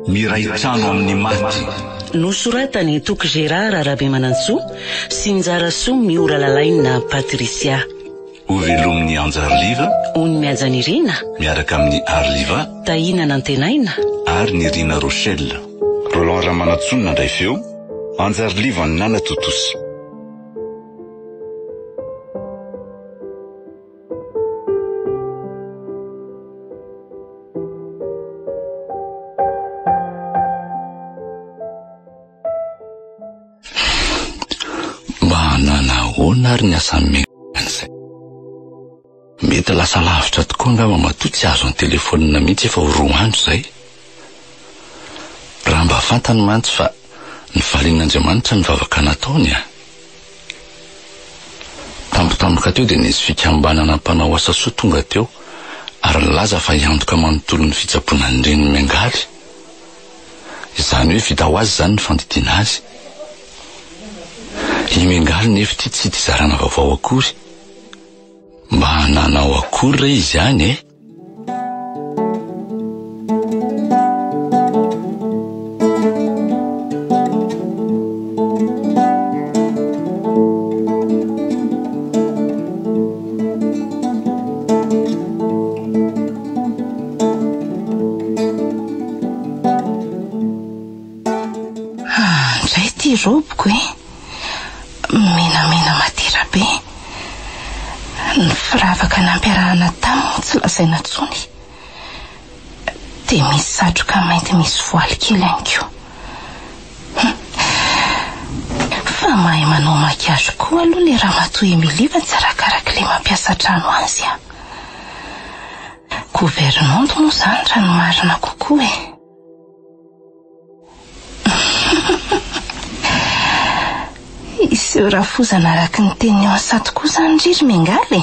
Miray trano amin'ny maty. Nosoratany Toko Gérard Arabe Manantsoa sy Njara Soa Miora Lalaina Patricia. Ho velomin'ny Anjarliva, Ony Miajanirina, miaraka amin'ny Arliva, Tahina Nantenaina, ary ny Rina Rochelle. Roland Ramanatsonina ndray feo, Anjarliva ny Nana Totosi. Ary ny asany menan'izay mety lasa lavitra tokoa angamba matoa tsy azo ny telefonina mihitsy efa ho 2 andro zay. Raha mba fantany mantsy fa ny valian'Andriamanitra ny vavaka nataony a. Tampotampoka teo dia nisy fikambanana mpanao asa soa tonga teo ary nilaza fa hiantoka manontolo ny fitsaboana ny Reniny Miangaly. Izany hoe vita ho azy zany ny fandidiana azy. I Miangaly nefa tsy tizarana vaovao akory. Mba hananao akory re izy any e? Ndray ty roboko e. Menamena matera be. Ny firavaka nampiarahana taminy tsy lazaina intsony. Dia misy satroka mainty misy voaly kely ihany koa. Fa mahay manao makiazy koa aloha le ramatoa Emiliva tsy arakaraka le mampiasa trano azy a. Gouvernante moa zany raha ny marina kokoa e. Iseo rafozana araka ny teny asa tokoa zany Riry Miangaly.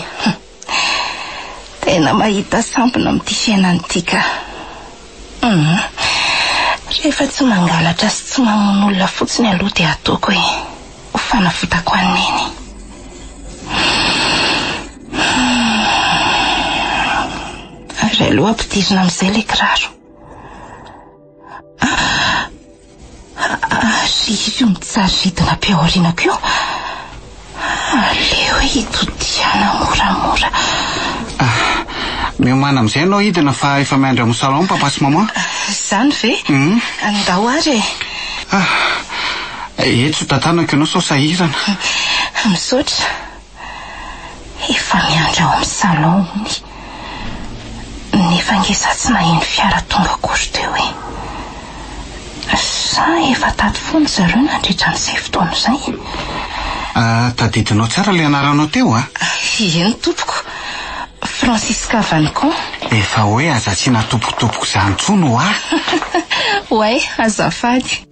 Tena mahita sampona amin'ity fiainany ity ka. Rehefa tsy mangalatra sy tsy mamono olona fotsiny aloha dia ataoko hoe ho fanafotako an'iny. Ary aloha ampidirina amin'izay le kiraro. Io mitsaridina mpiaoriana keo. Aleo hitotiana moramora. Miomana amin'izay anao hidina fa efa miandry amin'ny salon papa sy mama. Zany ve? Andao ary e. Etso tatanako ianao sao sahirana. Misaotra. Efa miandry ao amin'ny salon nefa ngeza tsy naheno fiara tonga akory teo e. Sa efa tady foana zareo nandritra n'izay fotoana izay. Tadidinao tsara le anaranao teo a? Eny tompoko. Francisca Vanicon. Efa hoe azatsiana tompokotopoko izany intsony ho a. Oay, azafady.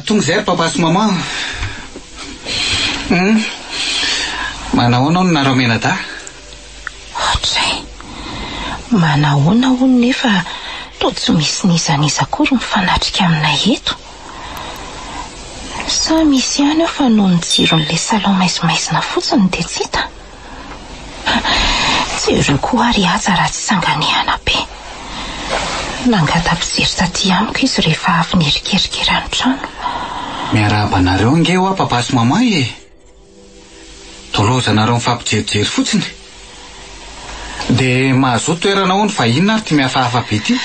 Tonga izay papa sy mama. Manahoana hono nareo menada? Ohatray. Manahoana hono nefa toa tsy misy nizaniza akory mifanatrika aminay eto. Sa misy ihany fa noho ny jiron'le salon maizimaizina fotsiny dia tsy hita. Tsy ireo koa ary aza raha tsy sanganihana be. Nangata-pijery taty amiko izy rehefa avy nerikerikera ny trano. Miarabanareo ngeo a papa sy mama e. Tolozanareo mifampijerijery fotsiny. Dia mahazo toerana hono fa inona ary ty mihafahafa be ty?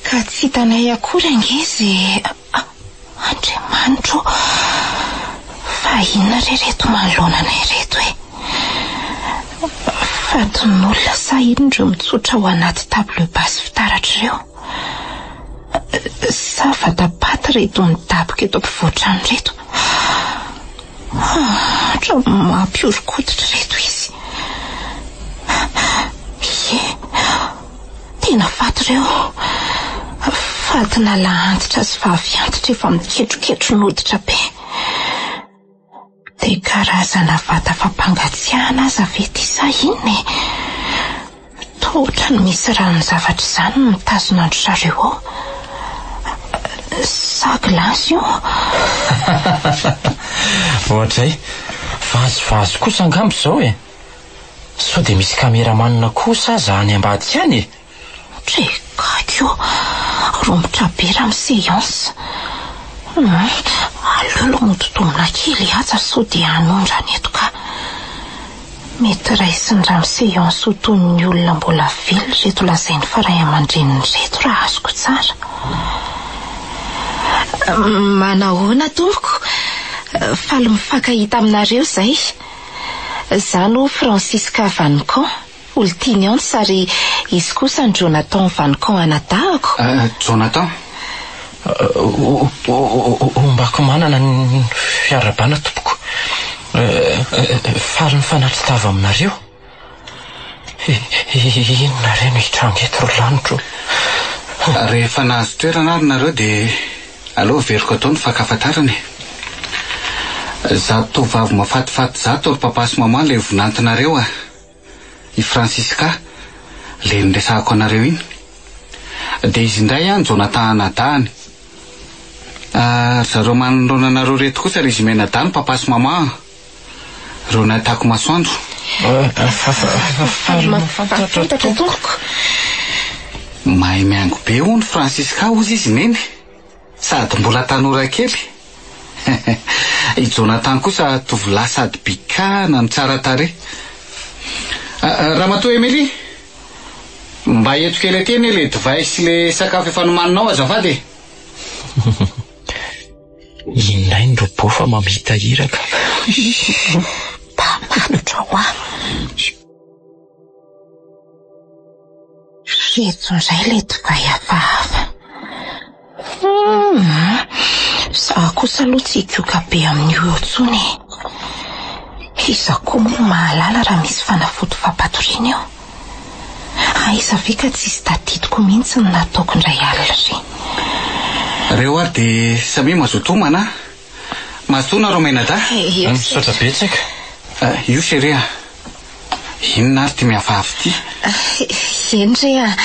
Ka tsy hitanay akory angezy. Andriamanitro. Fa inona rereto manoloananay reto e. Fadin'olona sahirindreo mitsotra ao anaty table basy fitaratra ireo. Sa vatapaty reto ny daboka eto ampivoatrano reto. Trao mampiorokoditra reto izy. Tena faty ireo. Fatina lahantitra sy vaviantitra efa miketroketro noditra be. Dia karazana vata fampangatsiahana aza ve ty sahiny? Totra ny misy ranon-zavatra izany mitazona andro zareo ao. Sa glasy io? Ohatray, vazo kosa angambo izao e. Sao dia misy kameramanina kosa aza any ambadika any e. Trekako io, romotra be raha amin'ny séance. Alolo mototomona kely atsa sao dia hanondrana eto ka. Mety raisiny raha amin'ny séance ho toy ny olona mbola velo reto lazainy faray aman-dreniny reto raha azoko tsara. Manahoana tompoko? Faly mifankahita aminareo izay. Zano Francisca Vanicon, Oltinians ary izy kosa ny Jonathan Vanicon anadahako. Jonathan? Ombako manana ny fiarabana tompoko. Faly ny fanatitava aminareo. Inona reno hitrango eto rolanitro. Rehefa nahazo toerana ary nareo dia aleo veriko atao ny fankafatarany. Zato tovavy mafatifaty zato ry papa sy mama le vonantinareo a. I Francisca le niresahako anareo iny. Dia izy indray any Jonathan anadahany. Zareo manoloana anareo reto kosa ry izy menadany papa sy mama. Reo natako masoandro. Fantatra tompoko. Mahay miango be hono Francisca ozy izy neny. Sady mbola tanora kely. I Jonathan kosa tovolahy sady bikana ny tsara tarehy. Ramatoa Emily, mba eto kely ateny le divay sy le sakafo efa nomaninao azafady. Inona iny ro bofa mamita hiraka. Tamatotra ho aho. Reto indray le divay hafahafa. Za kosa aloha tsy hikoka be amin'io otsony. Iza koa moa mahalala raha misy fanafody fampatoriana eo. Aiza ve ka tsisy tadidiko mihitsy ny nataoko indray alina ry. Reo ary dia samy mazotomana. Mazotona ro menada. Misaotra betsaka. Io sheria. Inona ary ty miavavy ty? Eny rea,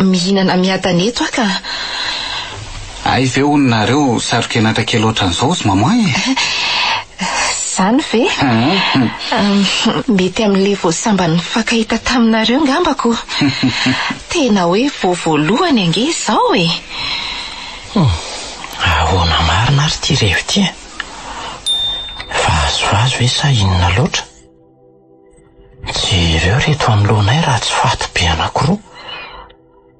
mihinana miadana eto aka. Ay ve onareo saroka enatra kely ohatran'izao sy mama e? Zany ve? Mety amin'le voasambany mifankahita taminareo ngambako. Tena hoe voavoalohany ange izao e. Ahoana marina ary ty revo ty e. Vazovazo hoe sa inona loatra. Jereo reto anoloanay raha tsy faty be anankiroa.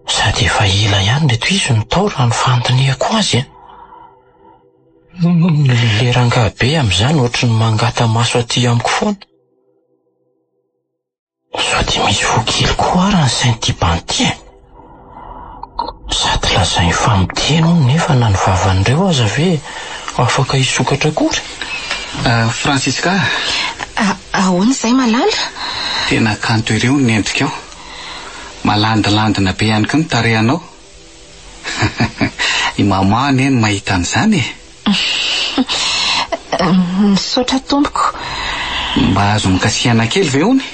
Sady efa ela ihany reto izy ny tao raha ny fanontaniako azy. Le rangabe amin'izany ohatry ny mangata maso aty amiko foana. Sao dia misy vokely koa raha ny Saint-Hyacinthe. Sady lazainy famideno nefa na ny vavan'ireo aza ve afaka hisokatra akory. Francisca. Ahoana izay malala? Tena kanto ireo ny endrikao. Malandilandina be ihany koa ny tarehanao. I mama neny mahita an'izany e. Misaotra tompoko. Mba azo mikasiana kely ve hony?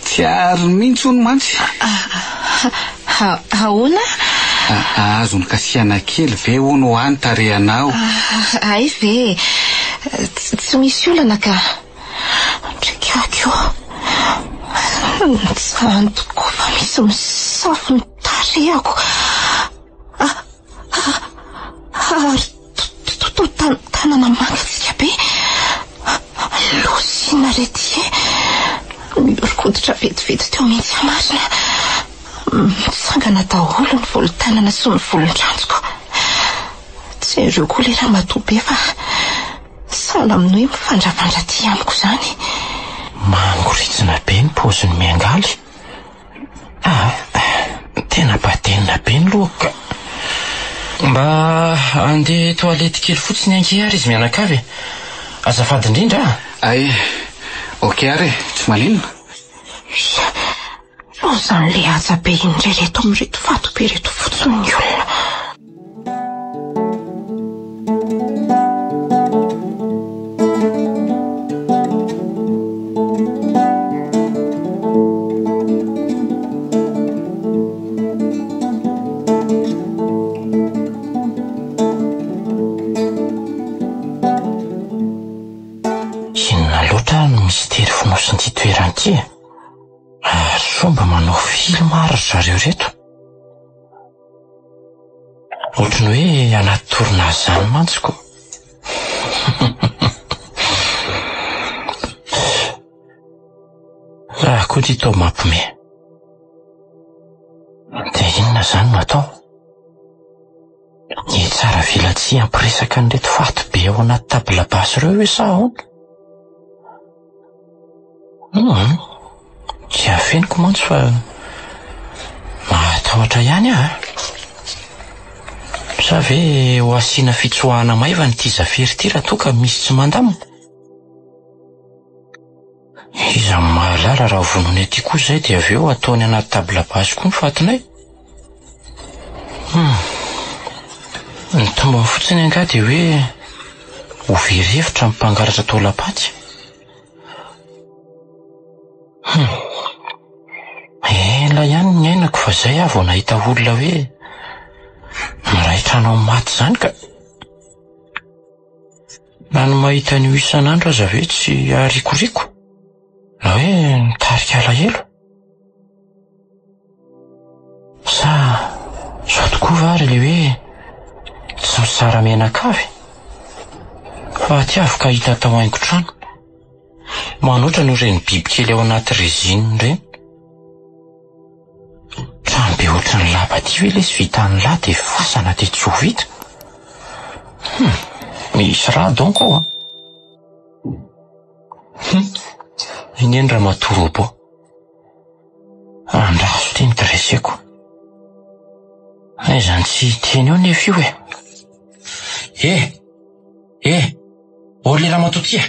Tsy ary mihitsy hony mantsy. Ahoana? Azo mikasiana kely ve hony ho any tarehanao? Ay ve, tsy misy olana ka. Trekako Santoko fa misy misafo ny tarehako. Tanana mangatsika be. Losina rety e. Miorikoditra vetivety teo mihitsy amarina. Mitsangana daholo ny volo-tanana sy ny volon-dranjoko. Tsy ireo koa le raha matoa be fa sala amin'ny hoe mifandravandra ty amiko izany. Mangoritsina be ny paoziny miangaly. Tena batenina be ny lohaka. Mba andeha toalety kely fotsiny anke ary izy mianakavy. Azafady indrindra. Ay, okey ary, tsy maninona. izany le hatsabe indray reto amin'reto fatobe reto fotsiny ny olona. Inona loatra no mistery fonosiny toeran'ity? Ary somba manao film ary zareo reto. Ohatrany hoe anaty torinazany mantsiko. Raha koa ty tao mampime. Dia inona zany no atao? Ny tsara vilatsy ampiresaka an'ireto fatobe ao anaty tabla basy ireo hoe sa ahoana? Tsy afeniko mantsy fa mahatahotra ihany aho. Sa ve ho asiana fitsoahana maivana ity zafery ity raha toa ka misy tsy mandamina? Iza mahalala raha vonony aty koa izay dia avy eo ataony anaty tabla basy koa ny fatinay. Ny tombony fotsiny anga dia hoe ho very-hevitra mpangalatra tao lapatsy. Ela ihany ny ainako fa zay aho vao nahita olona hoe miraitrana ao maty zany ka na ny mahita ny isan'andro aza ve tsy arikoriko na hoe nitarika alahelo. Sa zao tokoa vary le hoe tsy misara menakavy fa ty afaka hita tao haingo-trano manoatra no reny bibikely ao anaty reziny reny. Trano be ohatrany lapa ty hoe lesy vitan'ny lahy dia fasana dia tsy ho vita. Misy raha donko ao. Ineny raha matorobo andraso ty ny dreseko. Izany tsy teny eo nefa io o lela matotia.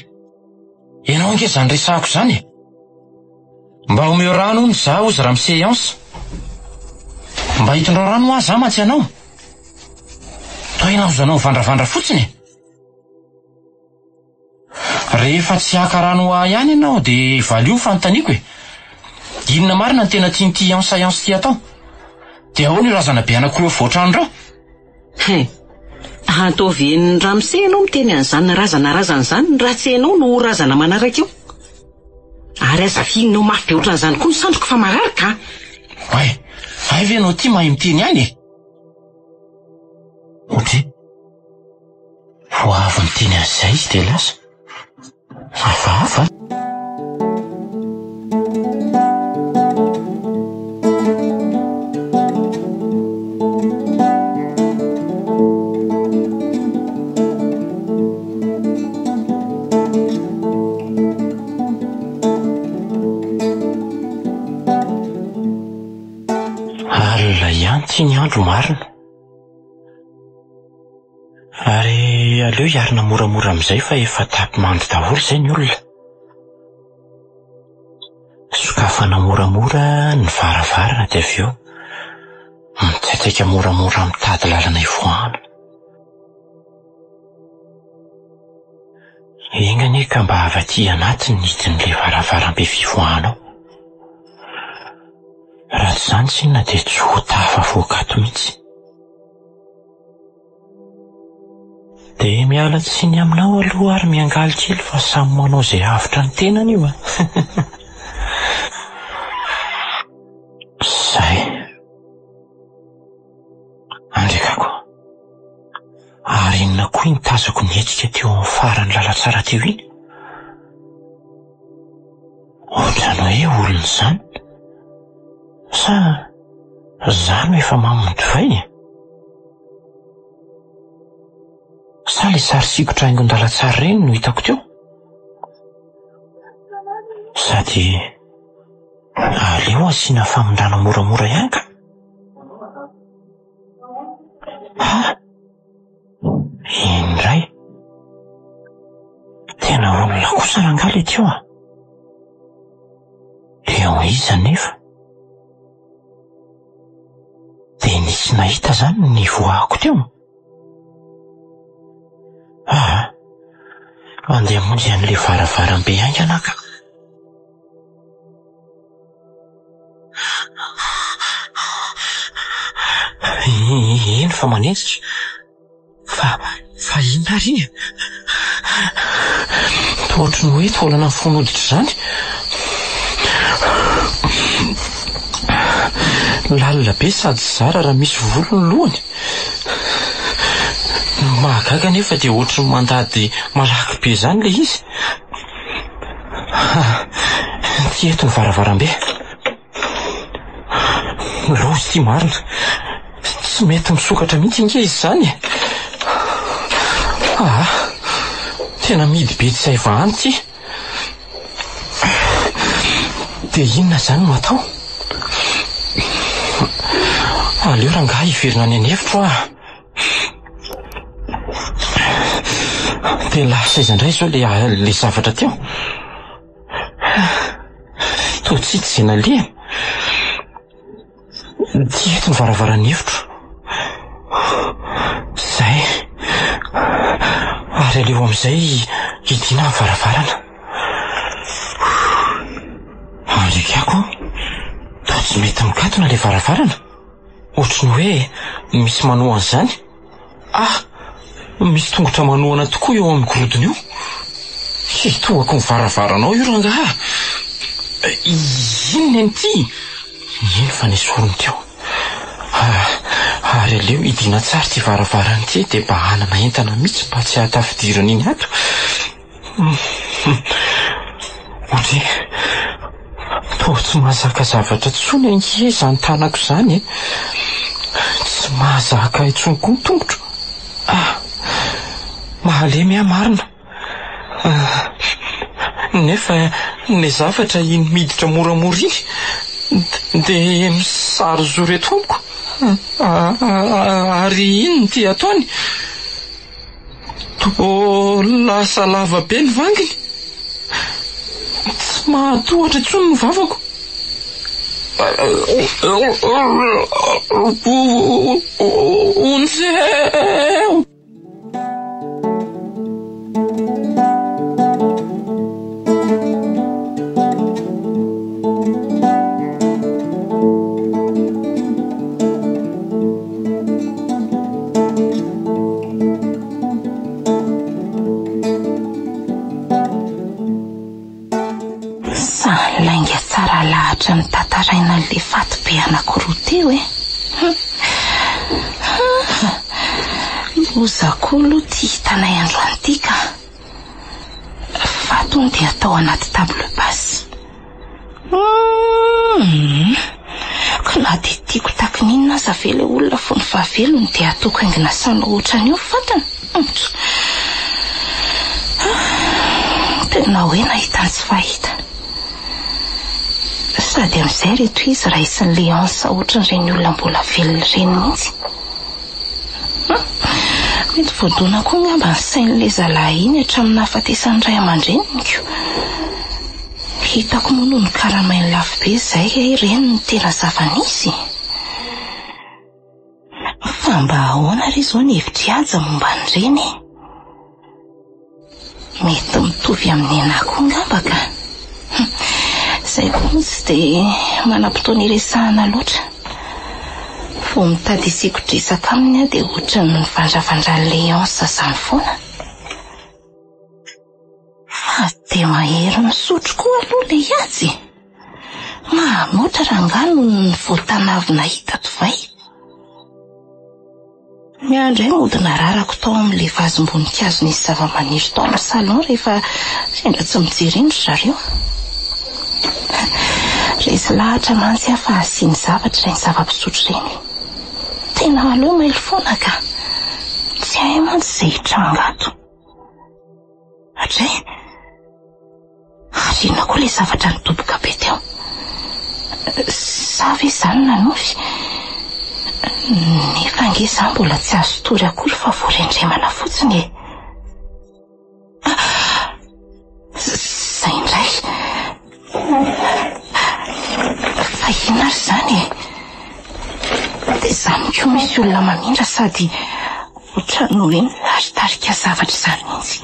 Ianao ange zany resahako zany. Mba omeo rano ny zaho ozy raha miseansa. Mba hitondrao rano azy aho mantsy ianao. Toa ianao zanao vandravandra fotsiny. Rehefa tsy haka rano ahy ihany ianao dia valio fanontaniako inona marina ny tena tian'ity ansa ty atao? Dia ahoana io razana be anankiroa voatrano rao? Ataovy ny Ramsey ianao miteny an'izany razana zany raha tsy ianao no razana manaraka io. Ary aza fihinao mafy be ohatran'izany koa ny sandroko fa mararaka. Ay ve ianao ty mahay miteny ihany? Otry vo avy miteny an'izay izy dia lasa hafahafa. Alina ihany ty ny andro marina. Ary aleo hiarina moramora amin'izay fa efa tapimando daholo izay ny olona. Sokafana moramora ny varavarana dia avy eo mitseteka moramora mitady lalana ivoahana. Engany ka mba avy aty anatiny hidin'ilay varavaram-be fivoahanao. Raha tsy izany tsy inona dia tsy ho tafavoakato mihitsy. Dia miala tsiny aminao aloha ary miangaly kely fa samy manao izay avitra ny tenany io. Zay. Andrekako. Ary inona koa ny tazako nihetrika teo amin'ny farany lalatsara teo iny? Ohatrany hoe olona izany. Sa zany efa mamondy vai? Sa le sary sikotra haingon-dalatsara reny no hitako teo? Sady aleo asiana famondrana moramora ihany ka. Indray tena olona kosa rangaly teo. Eo iza nefa Nisy nahita zany ny voako teo. Andeha monjy an'le varavarambe aingana ka. Eny fa manetsitra. Fa inona ry? Ohatry ny hoe taolana ny fonoditra zany. Lalina be sady zara raha misy volo ny lohany. Mahagaga nefa dia ohatry ny mandady malaky be zany le izy. Ty eto ny varavarambe. Lozy ty marina. Tsy mety misokatra mihitsy inge izy zany. Tena midy be tsy hay vahany ty. Dia inona zany no atao? Aleo rangahy hiverina any an'efitro aho. Dia lasa iza indray zao le zavatra teo. Toa tsy tsy zena le. Ty eto ny varavaran'ny efitro. Zay. Ary aleo amin'izay hidina amin'ny varavarana. Andrikako, toa tsy mety mikatona le varavarana. Ohatry ny hoe misy manohana izany. Misy tongotra manohana tokoa eo amin'ny gorodona io. Hitohako ny varavaranao io rangahy. Inona an'ity? Ino fa nesorony teo. Ary aleo hidina tsara ty varavarana ty dia mba hanana entana mihitsy mba tsy hatafidirana iny ato. Ohatry toa tsy mahazaka zavatra tsony ange izany tanako izany. Tsy mahazaka intsony koa ny tongotro. Mahalemy aho marina. Nefa ny zavatra iny miditra moramora iny dia misary zo reto amiko. Ary iny ty ataony. Toa lasa lava be ny vanginy. Tsy mahatohatra intsony ny vavako. Onzeo! Lainga tsara lahatra ny tataraina n'le faty-be anankiroa teo e. Ozakolo ty hitanay androany ty ka. Fatony dia atao anaty table basse. Ka na dia tiako takininona aza ve le olona fo ny fahavelony dia ataoko haingina sana ohatran'io fatana. Tena hoe nahita ny tsy fahita. Sady amin'izay reto izy raha isan'ny Léonce ohatran'ireny olona mbola velona ireny mihitsy. Mety voadona koa ngamba ny sain'le zalahy iny hatramin'ny hahafatesan'ny ray aman-dreniko. Hitako moa noho ny karamainy lafo be izay ireny ny tena zava-nisy. Fa mba ahoana ry izao ny hevitry aja momba an'ireny? Mety mitovy amin'ny anahy koa ngamba ka. Izay koa tsy dia manam-potoana iresahana loatra. Vao mitady isikotr'isaka aminy aho dia ohatra ny vandravandran'ny Léonce izany foana. Fa dia mahery misotro koa aloha le azy. Mahamoatra rangahy noho ny voatanavina hita tovay. Miandray modina rarako tao amin'ilay vazim-boninkazo nisy zava-maniry tao amin'ny salon rehefa sendra tsy mijery iny zareo. Resy lahatra mantsy aho fa asiany zavatra ireny zava-pisotro ireny. Tena aleo mailo foana ka. Tsy hay mantsy izay hitranga ato. Hatray, inona koa ilay zavatra nidoboka be teo? Sa ve izany nanofy? Nefa ange izany mbola tsy azo tory akory fa voarendremana fotsiny e. Izay indray. Fa inona ry izany e? Dia izany koa misy olona mamindra sady otrany hoe naritarika zavatra izany mihitsy.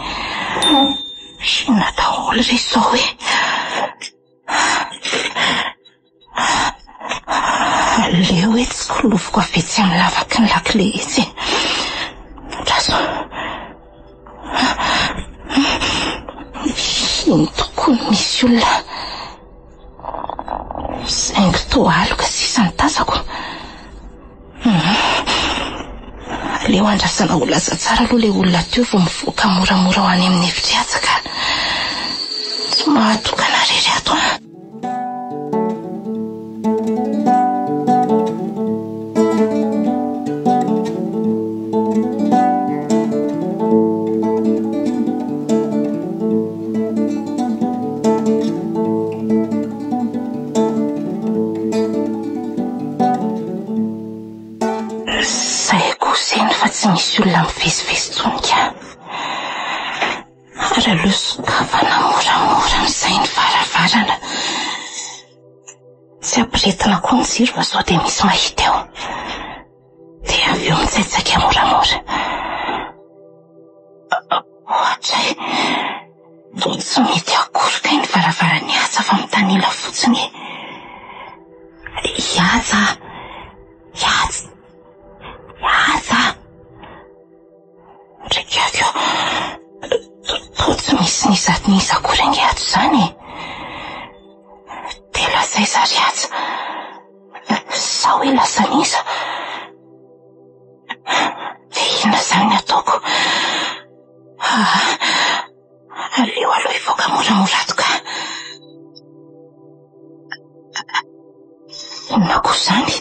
Inona daholo re izao hoe leo hoe tsy kolovoko avetsy amin'ny lavaky ny lakile etsy. Razo iny tokony misy olona saingy toa aloka sisa ny tazako. Leo andrasana ho laza tsara aloha le olona teo vao mivoaka moramora ho any amin'ny efitra atsaka. Tsy mahatokana rery ato a. Tsy misy olona mivezivezy tonika. Ary aloha sokafana moramora amin'izay ny varavarana. Tsy ampiretina koa ny jiro fa sao dia misy mahita eo. Dia avy eo mitsaitsaka moramora. Ohatray toa tsy mety akoroka ny varavarany atsa fa mitanila fotsiny. Iatsa. Ndraikako toa tsy misy nizaty nizakorengy ato izany. Dia lazay zary atsa. Sa hoe lasa niza. Dia inona izany ataoko? Aleo aloha hivoaka moramora ato ka. Inona koa izany?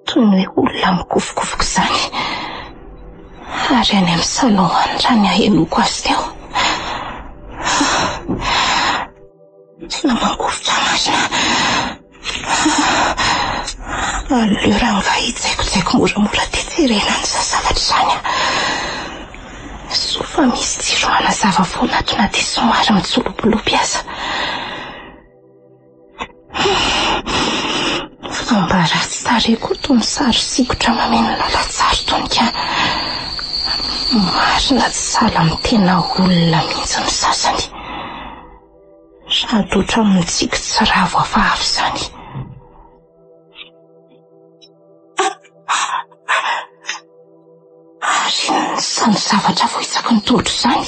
Toy ny hoe olona mikofokofoka izany. Ary any amin'ny salon any ny aheloko azy teo. Tena mangovotra marina. Aleo raha nga hitsaikotsaiko moramora tetserena ny zavatra izany. Sofa misy jiro manazava foana atona dia somary mitsolopolopy aza. Fomba ratsy tareko toy ny sary sikotra mameno lalatsary tonika. Marina tsy sala amin'ny tena olona mihitsy ny sasany. Sady otra mitsiky tsy ravo hafahafa izany. Ary ny zavatra vohitsako ny totro izany.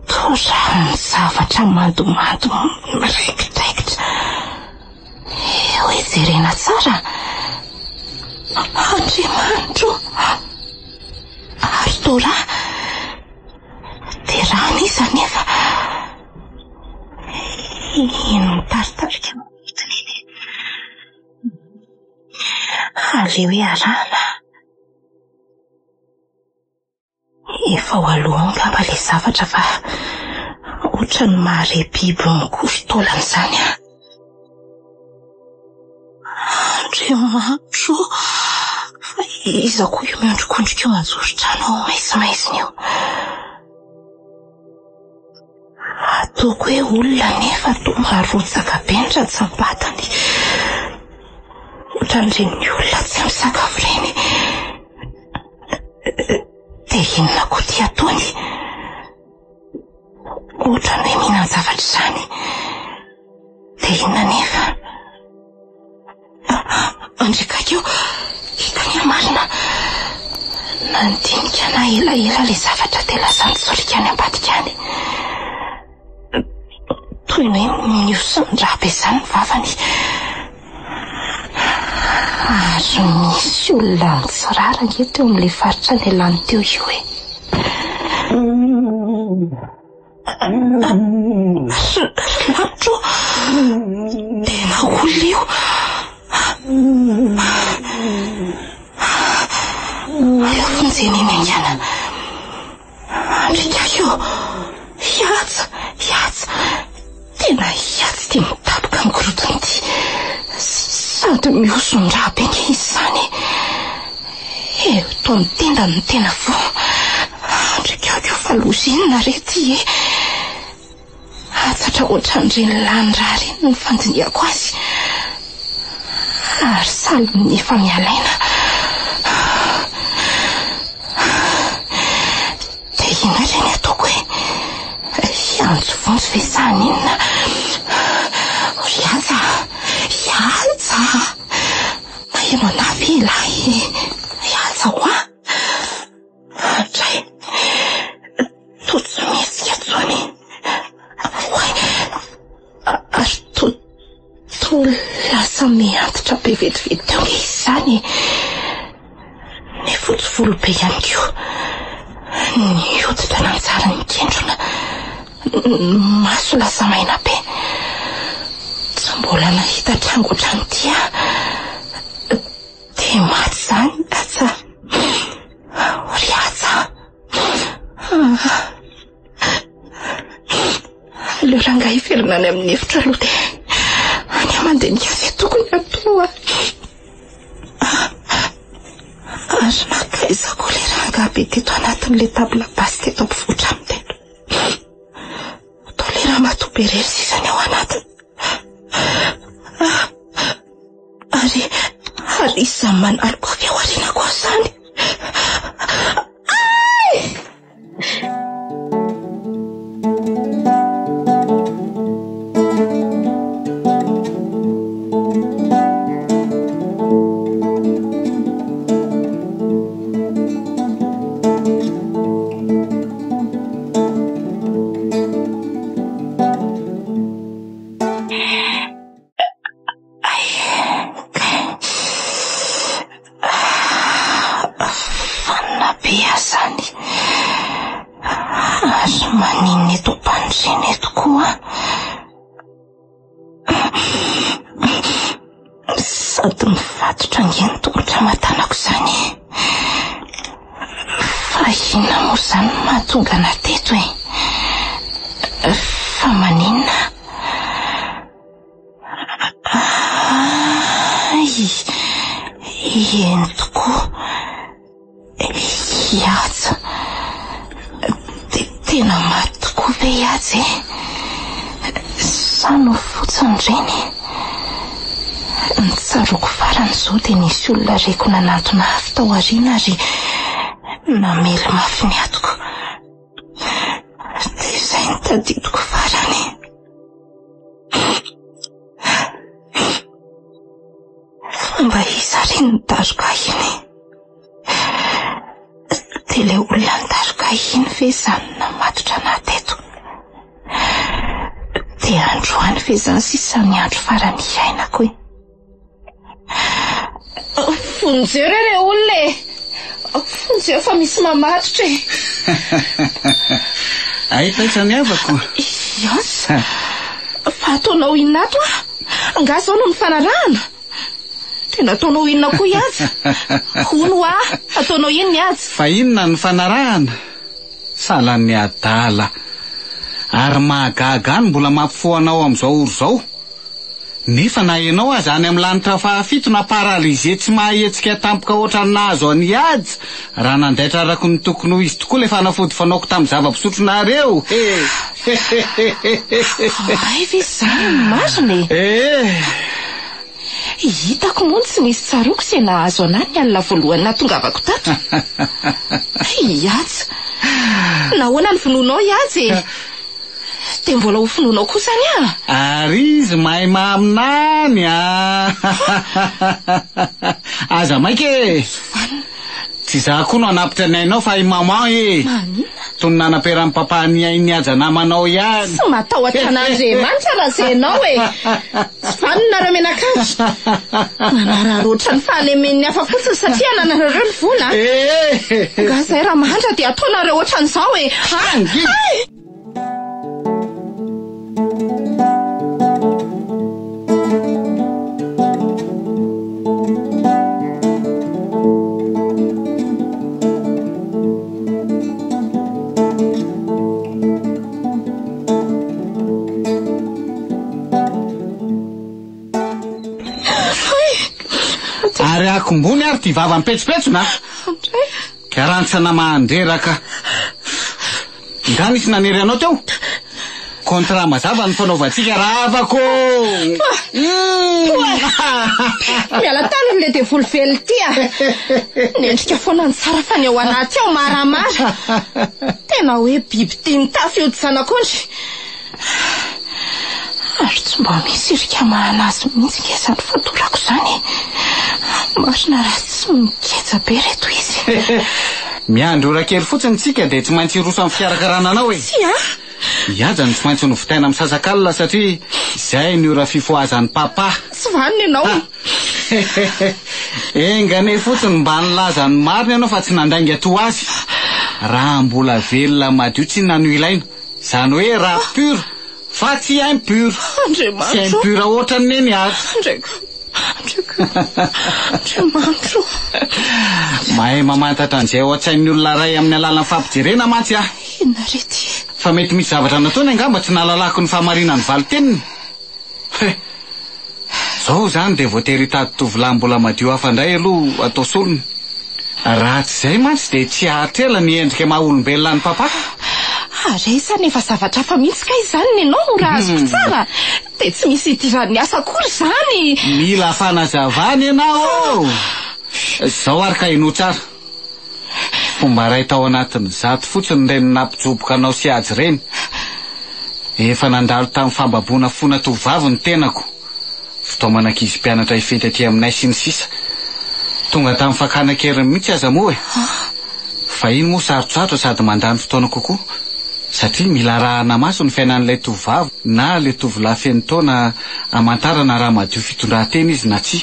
Toa ny zavatra mandomando miraikitra. Eo ejerena tsara. Andriamanitro. Ary tora dia raha n'iza nefa ino mitaritarika mitiny iny. Aleo hoe arahana. Efa ho aloha angamba le zavatra fa ohatra ny mahare biby mikory taolana izany a. Andriamanitro. Iza koa io miondrikondrika eo anjoro-trano maizimaizina eo. Ataoko hoe olona nefa toa marotsaka be ny ratsambatany. Ohatran'ireny olona tsy misakafo ireny. Dia inona koa ty ataony? Ohatrany hoe mihinan-javatra izany. Dia inona nefa? Andrikakeo, hitany marina. Nandinika na elaela le zavatra dia lasa nitsorika any ambadika any. Toy ny hoe miosondrabe izany ny vavany. Ary misy olona mitsirara eto eo amin'ilay faritra ny alany teo io e. Lanitro, tena olona io. Eo fonjeny eny angana. Andrikakeo, hiatsa. Tena hiatsy dia mitapoka ny korotony ity. Sady miosondrabe ny izy izany. Eo toa mitenda ny tena vo. Andrikakeo fa lozinina rety e. Atsatra ohatran'ireny lanirary ny fandiniako azy. Ary saly nefa mialaina. Dia ina reny ataoko hoe hiantso vonjy vesany inona. Ihaja maheno anavy ilahy. Ihaja hoa tray totsy mihetsika tsony. Ary to lasa miantitra be vetivety teo nge izany. Ny fotsivolo be ihany ko ny hoditra nantsara ny kendrona. Maso lasa maina be. Tsy mbola nahita trango otrany tia. Dia maty zany aza. Ry aza. Aleo rangahy ivelona any amin'ny efitra aloha dia any amandinika izay tokony atao. Ary nakaizako ilay rangahy be teto anatin'ilay tabla basy teto ampovoatra amin'ny telo. Atao ilay raha matoa be rery sisany ao anatiny. Ary iza manaloko avy ao aoriana koa izany. Sady mivatotra ngeny tongotra matanako izany. Fa inona moa izany mahatonga ana teto e? Fa maninona? Eny tokoa. Ihaja. Tena maty tokoa ve Ihaja e? Sa no fotsiny reny? Nitsaroko farany izao dia nisy olona reko nanantona avy tao aoriana ary namely mafy ny atoko. Dia izay nitadidiko farany. Fomba iza ry nidaroka iny? Dia ilay olona nidaroka iny ve izany namatotra anahy teto? Dia androany ve izany sisa ny andro farany iainako e? Fonjeo re olona e. Fonjeo fa misy mamatotra e. Ahita ny avako. Yes. Fa ataonao inona ato a? Nga zao no nifanarahana. Tena ataonao inona koa Ihaja? Hono a? Ataonao inona Ihaja? Fa inona ny fanarahana? Salan'ny adala. Ary mahagaga mbola mampifoanao amin'izao oro izao. Nefa na ianao aza any amin'ny lanitra fahafito na paralize tsy mahetsika tampoka ohatrany nahazo any Ihaja. Raha nandaitra araka ny tokony ho izy tokoa ilay fanafody fanaoko tamin'ny zava-pisotronareo. Ay ve izany marina e? Hitako moa tsy nisy tsaroko sy nahazo anahy ny alina voalohany natongavako tato. Ihaja. Nahoana ny finoanao Ihaja e? Dia mbola ho finoanao kosa any a? Ary izy mahay maminany a. Aza maika e. Tsy za koa no anapitra ny ainao fa i maman e. Tony nanaperan'ny papa ny ainy Ihaja namanao ihany. Tsy matahotra an'Andriamanitra raha izay ianao e. Tsy vanona raha menakatra. Manararoatra ny fahalemen'ny hafa fotsiny satria nanarareo ny vola. Nga izay raha mahandra dia ataonareo ohatran'izao e. Ary akombony ary ty vava mipetsopetsona. Ka rantsana mandreraka. Nga nisy nanery anao teo? Kontra mazava ny fanaovantsika raha avako. Miala tany le dia volovely ty nendrika foana ny tsara fa ny ao anaty ao maramara tena hoe biby tiany tafy io zanak'ondry ary tsy mba misy irika mahanazy mihitsy ke zany fatorako zany marina raha tsy mikeja be reto izy miandro ora kely fotsiny tsika dia tsy maintsy roso amin'ny fiarakarana anao e iazany tsy maintsy novitaina amin'ny sasakalina satria izay ny ora fifoazan'ny papa tsy vaniny ianao engane fotsiny mba nilaza ny marina ianao fa tsy nandainga to azy raha mbola velona madio tsy nano ilaina izany hoe raha pure fa tsy impure tsy impure ohatrany neny azy Andriamanitro mahay mamantatra an'izay ao an-tsain'ny olona ray amin'ny alalan'ny fampijerena mantsy inona rety fa mety misy zavatra nataony angamba tsy nalalako ny fahamarinany valiteniny zao zany dia voatery hitady tovolahy mbola madio hafa indray aloha atao solony raha tsy izay mantsy dia tsy hahatrela ny endrika maha-olombelona ny papa ary izany efa zavatra hafa mihitsy ka izany ny ianao raha azoko tsara dia tsy misy idirany asa akory zany mila fanazavany ianao zao ary ka ino tsara fomba ray tao anatin'ny zato fotsiny reny nampijoboka anao sy azy reny efa nandalo tamin'ny fambaboana fona tovavy ny tenako fitaomanankizy mpianatra ifety aty aminay sy ny sisa tonga tamin'ny fakana-keriny mihitsy aza moa fa iny moa sarotsarotra sady mandany fotoana kokoa satria mila rahana maso ny fiainan'ilay tovavy na ilay tovolahy feno taona amantarana raha madio fitondran-tena izy na tsy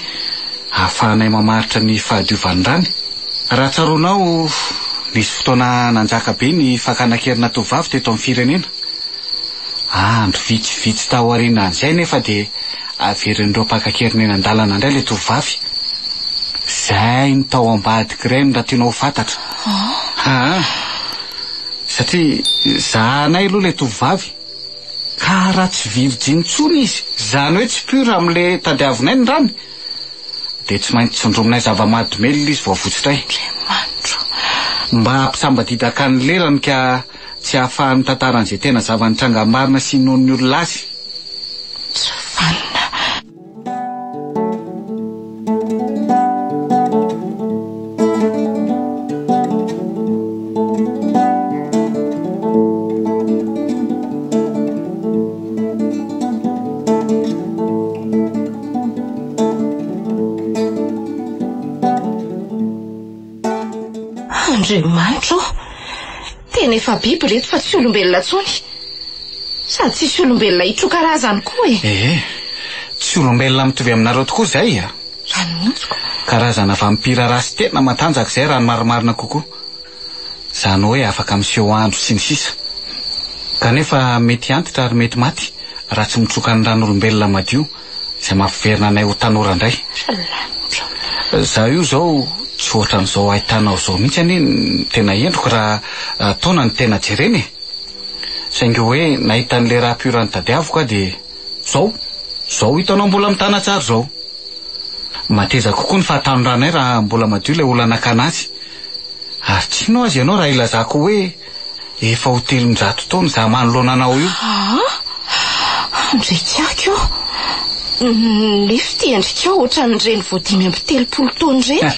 ahafahanay mamaritra ny fahadiovan-drany raha tsaronao nisy fotoana nanjaka be ny fakana-kerina tovavy teto amin'ny firenena andro vitsivitsy tao aoriana an'izay nefa dia averin'ireo mpaka-kerina eny an-dalana indray ilay tovavy izay ny tao ambadika ireny raha tianao fantatra satria zahanay aloha ilay tovavy ka raha tsy virjintsony izy izany hoe tsy pure amin'ilay tadiavinay ny rany dia tsy maintsy tsondrominay zava-mahadomely izy voavotsitray mba hampisambadidaka ny lerany ka tsy ahafahany tantaran'izay tena zava-nitranga-marina sy noho ny olona azy tsy vanina Andriamanitro tena efa biby reto fa tsy olombelona tsony sady tsisy olombelona hitro-karazany koa tsy olombelona mitovy aminareo tokoa izay rano mihitsiko karazana vampira rasy tena matanjaka izay raha ny marimarina kokoa izany hoe afaka miseho andro sy ny sisa kanefa mety antitra ary mety maty raha tsy mitroka ny ran'olombelona madio izay mampiverina anay ho tanora indray zaho io zao tsy ohatran'izao ahitanao zao mihitsy anie tena endriko raha taona ny tena jereny saingy hoe nahita n'le raha pure ny tadiavoko dia zao hitanao mbola mitana tsara zao mateza kokoa ny fahatanorana raha mbola madio ilay olana akanazy ary tsino azy ianao raha ilazako hoe efa ho 300 taona za manoloana anao io andrekako nefa ty endrika ohatran'ireny vo 5 taona ireny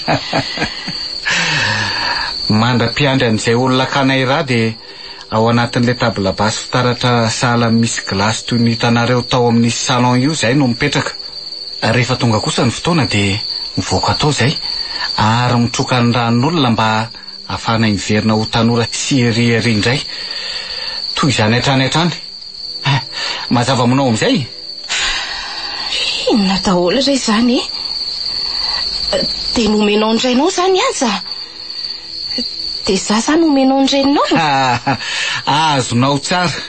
mandra-piandry an'izay olona kanay raha dia ao anatin'ilay tabla basy fitaratra sahala misy glasy toy ny hitanareo tao amin'ny salon io izay no mipetraka rehefa tonga kosa ny fotoana dia mivoaka atao izay ary mitroka ny ranon'olona mba ahafahana miverina ho tanora sy erieri indray toy izany hatrany mazava aminao amin'izay inona daholo ray zany dia nomenao indrainao zany aza dia za zany nomenao indrenao azonao tsara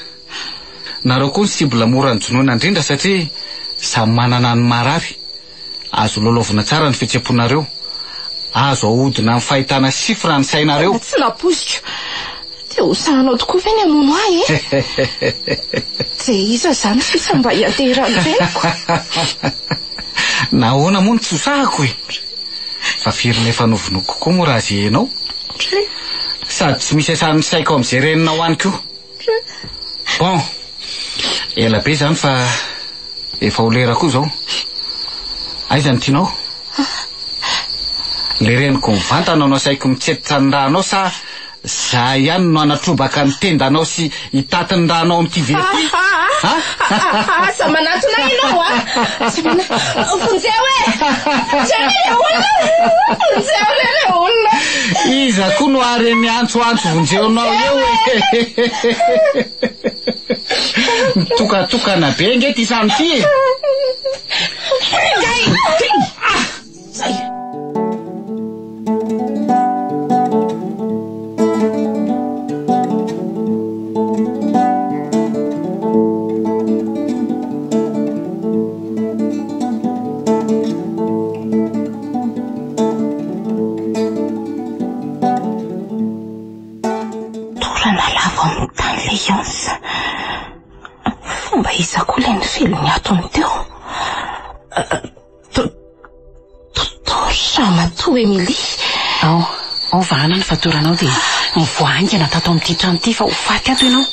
nareo koa ny sibola mora ny jonoina indrindra satria samy manana ny marary azo lolovina tsara ny fihetsem-ponareo azo ahodina amin'ny fahitana sifra ny sainareo tsy napoziko dia hosahanao tokoa ve ny amono ahy dia iza zany sisa mba hiateran'ireko nahoana moa ny tsy hosahako fa firina efa novinoko kokoa moa raha zay ianao sady tsy misy asan'ny saiko amin'izay renina ho any koa bon ela be zany fa efa ho lera koa zao aiza ny tianao le reniko mivantana anao saiko mitsetitra ny ranao sa za ihany no anatrobaka ny tendanao sy hitatiny ranao am'ty vety asa manatona ianao vonjeo vonjeo le olona iza koa no ary miantsoantso vonjeonao eo mitokatokana be nge ty samy ty fomba izako le ny filony atony teo Ramatoa Emilie. Ao vahana ny fatoranao dia mivoangana tato amin'ity trano ity fa ho faty ato ianao.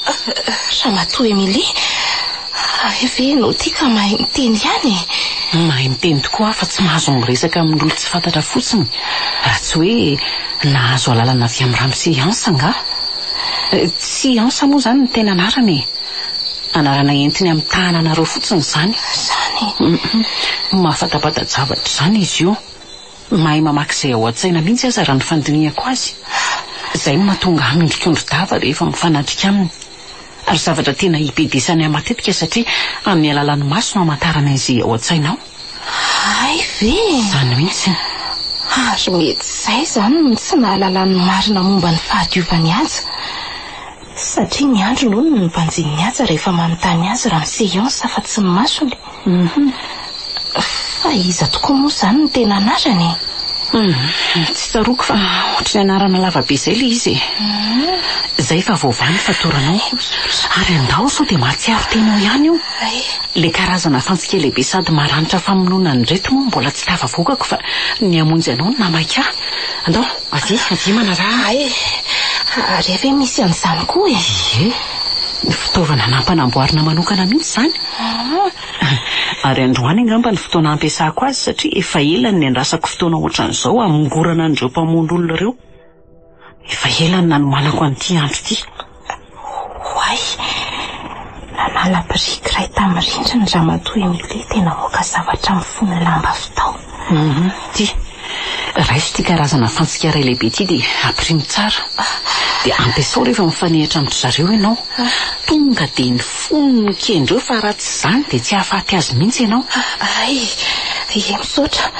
Ramatoa Emilie, ve no tika mahay miteny ihany? Mahay miteny tokoa fa tsy mahazo miresaka amin'olo tsy fantatra fotsiny. Raha tsy hoe nahazo alalana avy amin'ny Ramseansa nga. Tsy ansa moa zany ny tena anarany. Anarana entiny amin'ny tananareo fotsiny zany. Mahafatapata-javatra zany izy io. Mahay mamak'izay ao an-tsaina mihitsy aza raha ny fandiniako azy. Izay mahatonga amindrikondro-dava rehefa mifanatrika aminy. Ary zavatra tena hibebesany ahy matetika satria amin'ny alalan'ny maso no hamantarana izy ao an-tsaina ao. Ay ve? Zany mihitsy. Ary mety izay zany no tsy nahalalany marina momba ny fahadiovany azy. Satria ny andro noho ny mpanjiny azy rehefa manontany azy Ramseansa fa tsy ny masony. Fa iza tokoa moa zany ny tena anarany? Tsy taroko fa ohatry ny anarana lavabe izay le izy. Zay fa vaovany fatoranao. Ary andao sao dia mahatsiaro tenao ihany io. Le karazana fantsika lehibe sady maranitra famonoana ny reto moa mbola tsy tafavokako fa ny amonjy anao no namaika. Andao, avy manarà. Ary ave misy an'izany koa e. Ny fitaovana nampanamboarina manokana mihitsy zany. Ary androany angamba ny fotoana ampiasako azy satria efa elany ny andrasako fotoana ohatran'izao amongorana an'ireo mpamono olona ireo. Efa elany nanomanako an'ity andro ity. Hoay, nanala-biriky iray tamin'ny rindrina ny Ramatoa Emilie tena moka zavatra mifono lamba fitao. Ty, raiso ty karazana fantsika iray lehibe ty dia ampirimy tsara. Dia ampiasao rehefa mifanehitra amin'ny zareo ianao. Tonga dia ny fono kendreo fa raha tsy zany dia tsy hahafaty azy mihitsy ianao. Misaotra.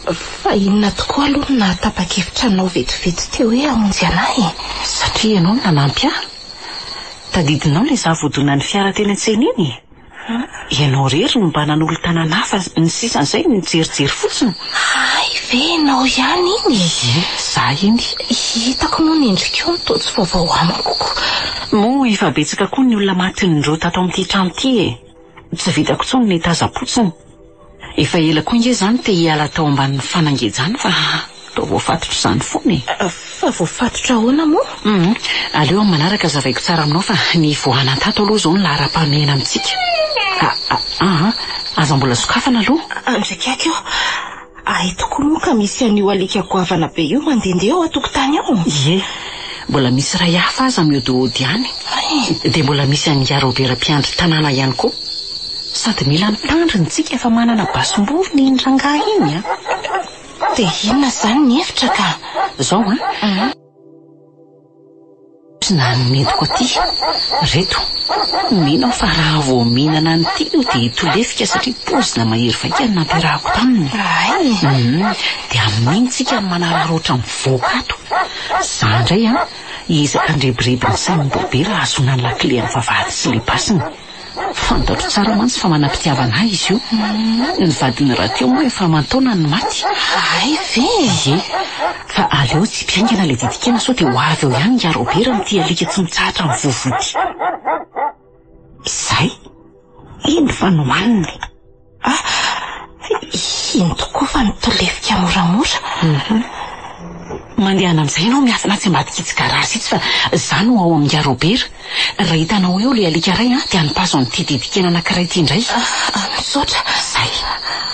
Fa inona tokoa aloha no nahatapa-kevitra anao vetivety teo hoe hamonjy anahy? Satria ianao nanampy ahy. Tadidinao ilay zavodona ny fiara teny an-tsena iny. Ianao rery no mba nanolo tanana hafa ny sisan'izay nijerijery fotsiny. Ay ve ianao ihany iny? Za iny. Hitako moa ny endrikao mitotsy vaovao amiko. Moa efa betsaka koa ny olona matin'ireo tato amin'ity trano ity e. Tsy vitako tsony ny taza-potsiny. Efa ela koa nge zany te hiala tao ambanin'ny fanangejana fa tao voafatotra izany foana e. Fa voafatotra ahoana moa? Aleo amin'ny manaraka zavaiko tsara aminao fa ny voana tato aloha zao ny lahara-pahamehana amintsika. Aza mbola sokafana aloha? Andraikako eo. Ay tokoa moa ka misy an'io alika goavana be io mandehandeha ao an-tokotany ao. Ie, mbola misy ray hafa aza mihodihody ihany. Dia mbola misy an'ny Robera mpiandry tanàna ihany koa. Sady mila mitandriny fa manana basom-boro ny indrangahy iny a. Dia inona zany ny hevitra ka? Zao Tsy nanimendiko aty. Reto, minao fa raha vao mihinana an'ity io dia tolefika satria pozina mahery vaikany nampiarahako taminy. Dia amin'iny tsika no manararoatra mivoaka ato. Za indray izaka andrebireby ny sain'ny Robera azona ny lakile amin'ny vavahady sy le basiny. Fantatro tsara mantsy fa manam-pitiavana izy io. Ny vadiny rahateo moa efa aman-taona ny maty. Ay ve? Fa aleo tsy mpiaingana ilay didikena sao dia ho avy eo ihany ny Robera amin'ity alika tsy mitsahatra amin'ny vovody. Izay? Iny fa no aniny. Iny tokoa fa mitolefika moramora. Mandehana amin'izay ianao miafina tsy ambadika itsy garasy itsy fa za no ao amin'ny Robera. Raha hitanao eo ilay alika iray dia nipazo an'ity didikena anankiray ity indray. Misaotra. Zay.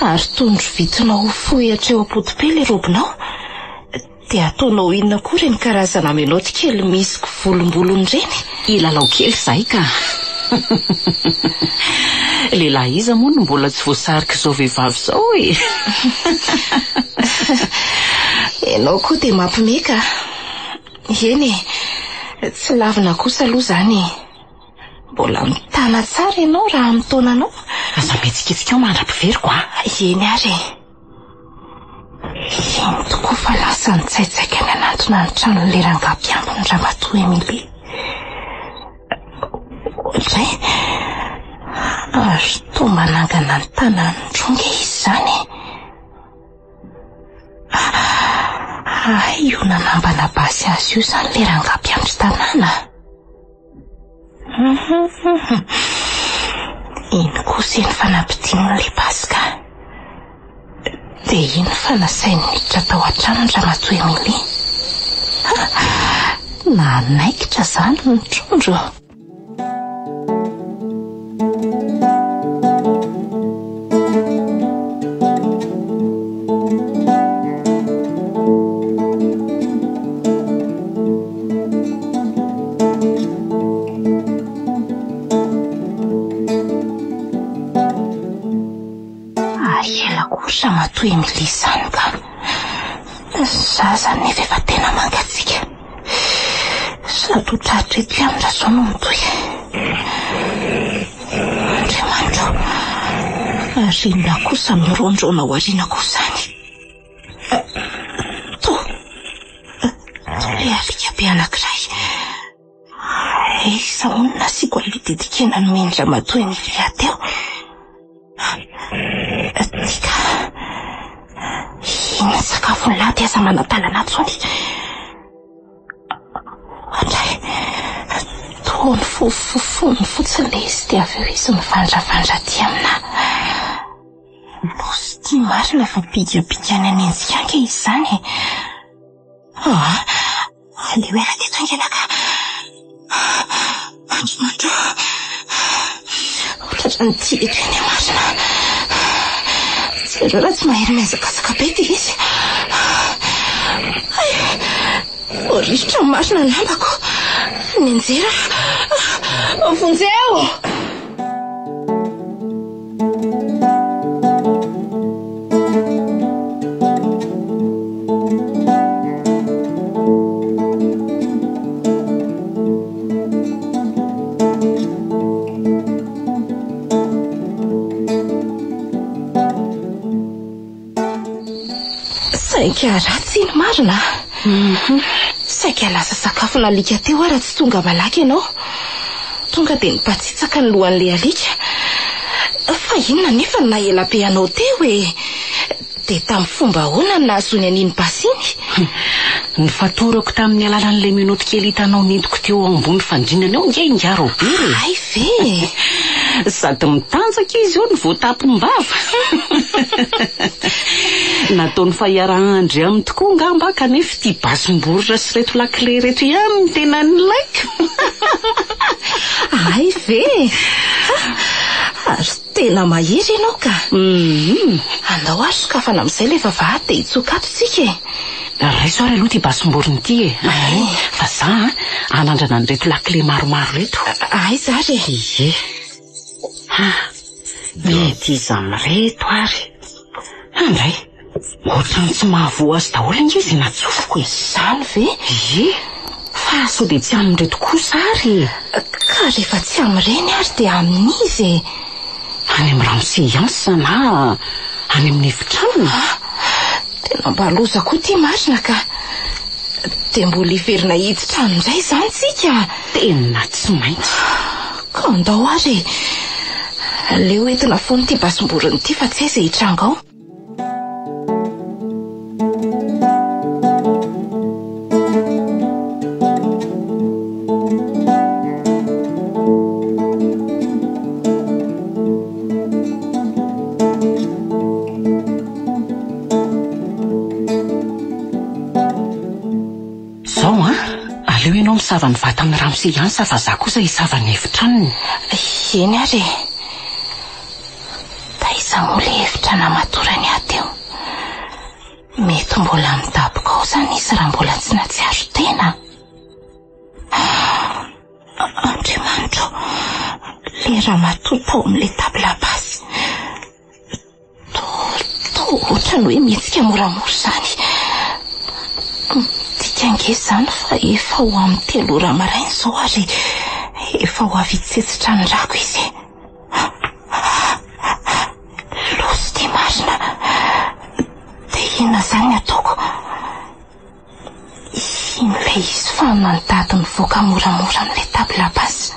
Ary tondro vitinao fohy hatreo am-potibe ilay robinao. dia ataonao inona koa reny karazana menoty kely misy volombolony reny? Ilalao kely izay ka. Lehilahy iza moa no mbola tsy voasarika izao vehivavy izao e. Ianao koa dia mampimeka. Eny e, tsy lavina kosa aloha izany. Mbola mitana tsara ianao raha amin'ny taonanao. Aza mihetsiketsika ao mandra-piveriko a. Eny ary. Iny tokoa fa lasa nitsaitsaika ny anatona ny trano lerangampiambony Ramatoa Emilie. Ohatray azo toa manangana ny tanany ndronga izy izany. Io nanambana basy azy io izany lerangampiambry tanàna. Iny kosa iny fanampidian'ilay basy ka. Dia iny fanasainy miditra tao an-trano ny Ramatoa Emilie. Nanaikitra izany ny trondro. Ramatoa Emilie izany ka. Zaza nefa efa tena mangatsiaka. Sady ho tratra eto ihany raha izao no mitoy. Andriamanitro, arinona kosa mirondrona ao aoriana kosa izany. Ilay alika be anankiray. Iza hono nasiako ilay didikena nomeny Ramatoa Emilie teo. Tika, iny sakafony lahy aza manatalana atsony. Andray, toa ny fofofony fotsiny ilay izy dia avy eo izy mivandravandra aty amina. Mosy tia marina fa bigabigany anenjika ange izy izany. Aleo ela teto angelaka. Andriamanitro, ohatratra ny tia eto eny marina. Raha tsy mahery mihazakazaka be dia izy. Rivotra marina ny lambako. Ny anjera vonjeo. Saika ratsy iny marina. Saika lasa sakafo nalika teo raha tsy tonga malaky ianao. Tonga dia nipatsitsaka ny lohan'ilay alika. Fa inona nefa na ela be anao teo e. Dia tamin'ny fomba ahoana no nahazony an'iny basy iny? Ny fatorako tamin'ny alalan'ilay minoty kely hitanao nentiko teo ambony fandrinana eo nge ingaro be. Ay ve. Sady mitanjaka izy eo ny voatapom-bava. Nataony fahiara-andry aminy tokoa ngamba kanefa tia basim-boritra sy reto lakile reto ihany ny tena ny laiko. Ay ve. Ary tena mahery ianao ka. Andao ary sokafana amin'izay ilay vavahady dia hitsokato tsika e. Raiso ary aloha tia basim-boriny ity e. Fa za anandrana ny reto lakile maromaro reto. Ay zary. Ie. Mety iza mireto ary. Andray, ohatrany tsy mahavoa azy daholo inge izy natsofoko e. Izany ve? Ie. Fa sao dia tsy amin'reto kosa ary. Ka rehefa tsy amin'ireny ary dia amin'izy e. Any amin'ny ramoseiansa na any amin'ny efitrano. Tena mba loza koa tia marina ka. Dia mbola hiverina hiditra amin'izay izany tsika. Tena tsy maintsy. Ka andao ary. Leo entina foana ity basim-boriny ity fa tsy aiza hitranga ao. Zao aleo ianao misava ny vata amin'ny ramoseiansa fa za kosa hisava ny efitranony. Eny ary. Taiza moa ilay efitra namatorany ahy teo. Mety mbola midaboko ao zany izy raha mbola tsy natsiaro tena. Andriamanitro, le ramatoa tao amin'le tabla basy ohatrany hoe mihetsika moramora zany. Tikange zany fa efa ho amin'ny 3 ora maraina zao ary efa ho avy tsetsitra ny rako izy. Losy dia marina. Dia inona zany ataoko? In'ilay izy fa mandady mivoaka moramora amin'ilay tabla basy.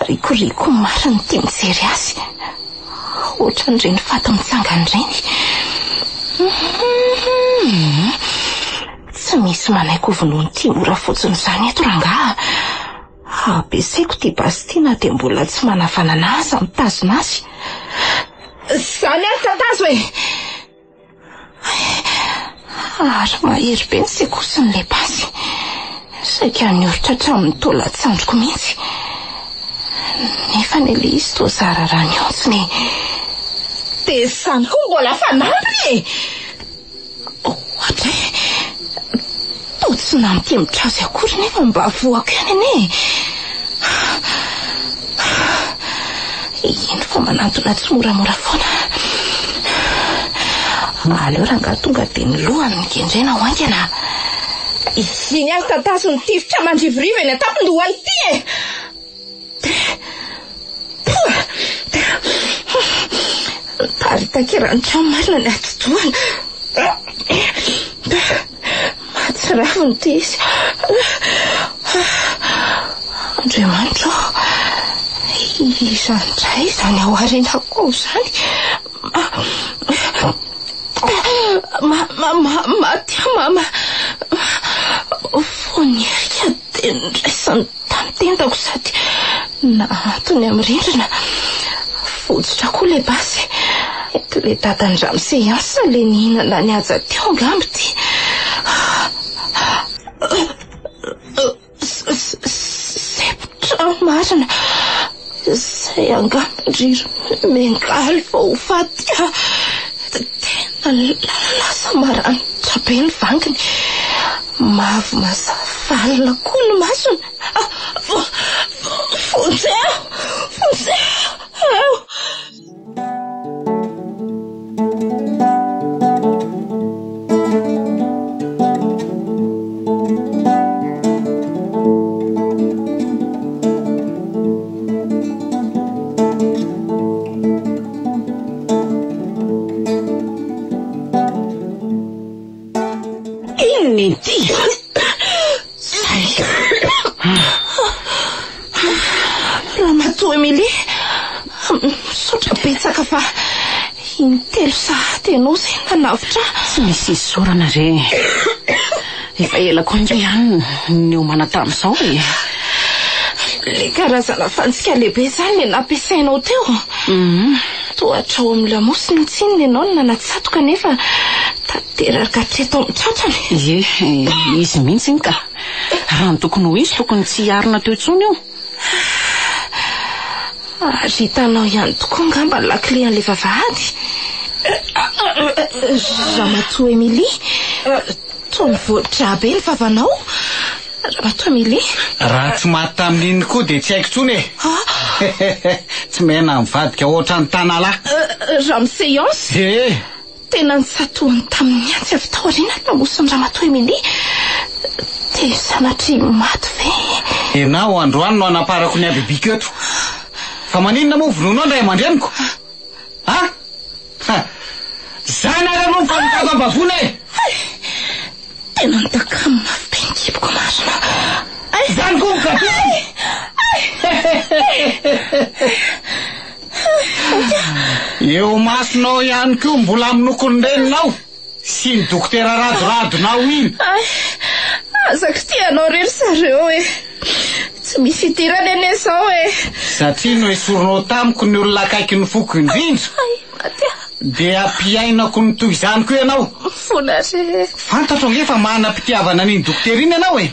Rikoriko marina tia mijery azy. Ohatran'ireny faty mitsangana ireny. Tsy misy manaiky vonoany tia mora fotsiny zany eto rangaha. Ampiasaiko ty Bastina dia mbola tsy manavanana azy mitazona azy. Zany any tantazo e! Ary mahery be ny sekosin'ilay basy. Saika nioritra hatramin'ny taolan-tsandroko mihitsy. Nefa n'ilay izy toa zara raha niontsiny. Dia zany koa mbola fanampy e! Ohatra e! Toa tsy namtemitra azy akory nefa mba voako ihany ane. Ino fa manantona tsy moramora foana. Aleo rangaha tonga dia ny lohany migendrena ho aingana. Iny any tantazo ny tifitra mandrivorivo eny an-tampon-dohany ity e! Paritakeranitra marina ny atidohany. Mahatsiraviny ty izy. Andriamanitro, izandray izany ao arenako zany. Matya mama. Vonierika dia niraisany tantendako sady naantony amin'ny rindrina. Fojotra koa le basy. Eto le dadan-dramo seansa le nihinana ny aja teo angamby ty. Septra marina. Zay angamby-ndriro mengaly vao ho faty. Tena lasa maranitra be ny vanginy. Mavo mazavalina koa ny masony. Fontseo! Ramatoa Emilie, misaotra betsaka fa intelo sahady ianao izay nanavitra. Tsy misy sorana re. Efa ela koa indray ihany ny homana tamin'izao e. Le karazana fantsika lehibe zany ny nampiasainao teo. Tohatra ao amin'ny lamosiny tsininy ianao no nanatsatoka nefa tanteraka hatreto amin'ny tratrany. Izy mihitsy iny ka. Raha ny tokony ho izy tokony tsy hiarina teo intsony io. Ary hitanao ihany tokoa ngamba ny laklean'ilay vavahady. Ramatoa Emilie, toa mivoatra be ny vavanao. Ramatoa Emilie, raha tsy maty tamin'iny koa dia tsy haiko tsony e. Tsy mena mivadika ohatran'ny tanalahy. Raha amin'ny séance tena nisatohany tamin'ny antsy avy tao aoriana ny lamosiny Ramatoa Emilie. Dia sanatry maty ve? Enao androany no anaparako ny abibika eto. Fa maninona moa vononao indray aman-dreniko? Zany ary anao mifanokako ambavona e! Tena nitakamy mafy be ny kiboko marina. Zany koa mikato! Eo masonao ihany koa mbola aminokony reninao. Sy ny dokotera radoradonao iny. Azako ty anao rery zareo e. Tsy misy idirany ane zao e. Satria no esorinao tamiko ny olona akaiky ny foko indrindra. Dia ampiainako ny toy izany koa ianao. Fona re. Fantatro ange fa manam-pitiavana an'iny dokotera iny ianao e.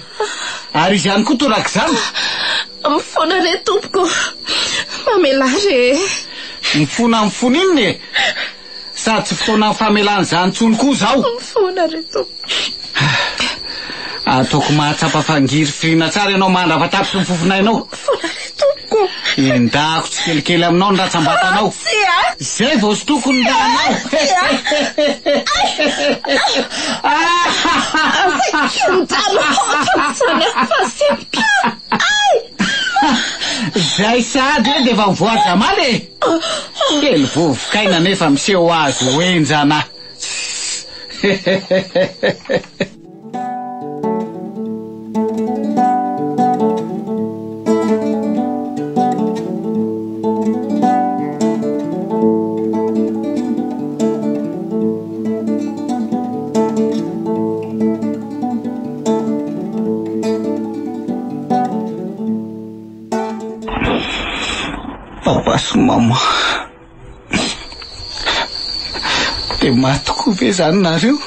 Ary izy ihany koa toraka izany. Mifona re tompoko. Mamela re. Mifona iny e. sady tsy fotoana famelana zany tsony koa zao. Foana reto. Ataoko mahatsapa fangiry firina tsara ianao mandrava-tapy sy ny fofonainao. Foana retoko. Indako tsy kelikely aminao ny ratsambatanao. Zay vao sy tokony ranao. Zay sady hoe dia vavoatra maly e. Kely vovokaina nefa miseho azo enjana. Papa sy mama, dia matoko ve zany nareo?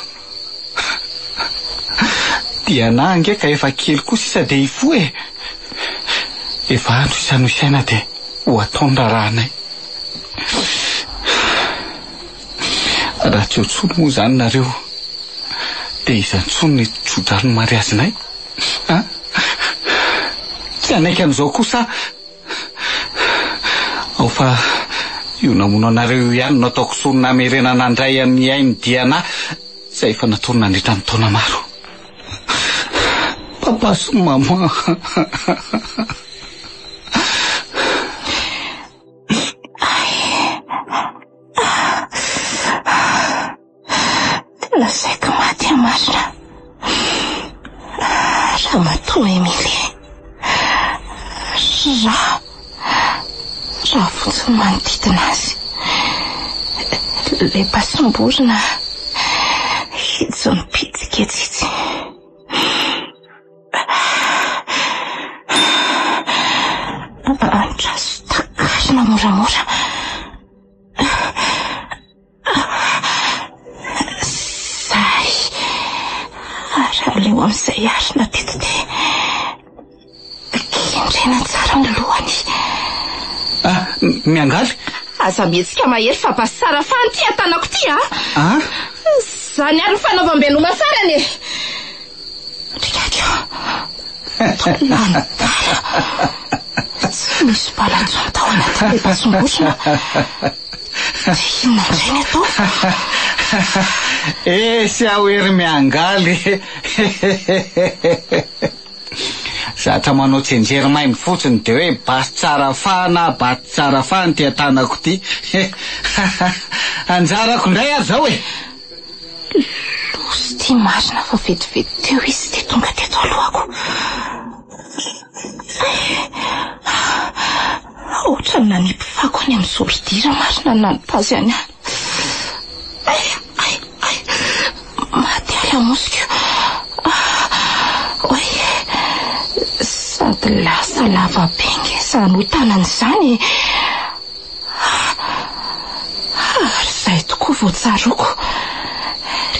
Dia na angeka efa kely koa sisa dia ifo e. Efa andro isanoisaina dia ho ataonra ranay. Raha tsy hotsolo moa zany nareo, dia izantsony ny tsodrano mariazinay. Tsy anaiky an'izao kosa ao fa io namono anareo ihany no ataoko sonina amerena nandray amin'ny ainy diana izay efa nataony nandritra ny taona maro. Papa sy mama. Tena saika maty amarina. Raha matoa Emily. Raha fotsiny manodidina azy. Le pasom-borona hitsony pitsiketsitsy. Andraso takazona moramora. Zay raha leo amin'izay arina teto dia kendrena tsara ny lohany. Miangaly? Aza mihetsika mahery fa basara fa ny tia tanako ty zany ary ny fanaovam-benoma farany e. Rikaka lantara tsy misy balantsony tao anatin'ilay pasom-borona. Inona indray ny atao? Sy ahoery miangaly. Zatra manao tsenjery mainy fotsiny dia hoe basy tsara fana, baty tsara fany tia tanako ty. Anjarako indray ary zao e. Losy ty marina fa vetivety teo izy dia tonga teto alohako. Ohatrany nanipifako any amin'ny zorodira marina nanopazy any. Maty alamosiko. Sady lasa lava bengy izany ho tanany izany. Ary izay tokoa vao tsaroko.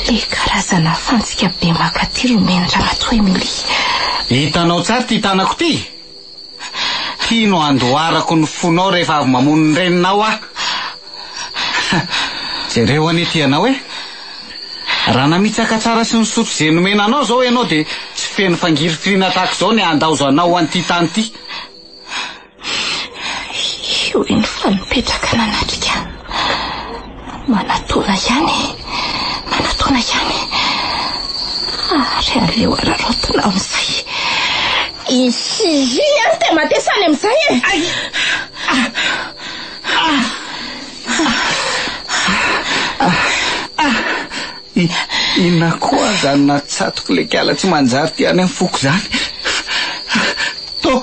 Le karazana fantsika be makatiro menitra matoa Emily. Hitanao tsara ty tanako ty. Tino andoharako ny fonao rehefa avy mamono ny reninao jereo ane ty anao e. Raha namitsaka tsara sy ny sotro izay nomena anao zao ianao dia tsy feno fangirifirina tahaka izao ny andaozo anao an'ity tany ty. Io eny fa nipetraka nanatrika. Manatona ihany. Ary aleo ararotina amin'izay. Izy any te matesany amin'izay e. Inona koa zany natsatoko le kiala tsy manjary ty any amin'ny foko zany. To.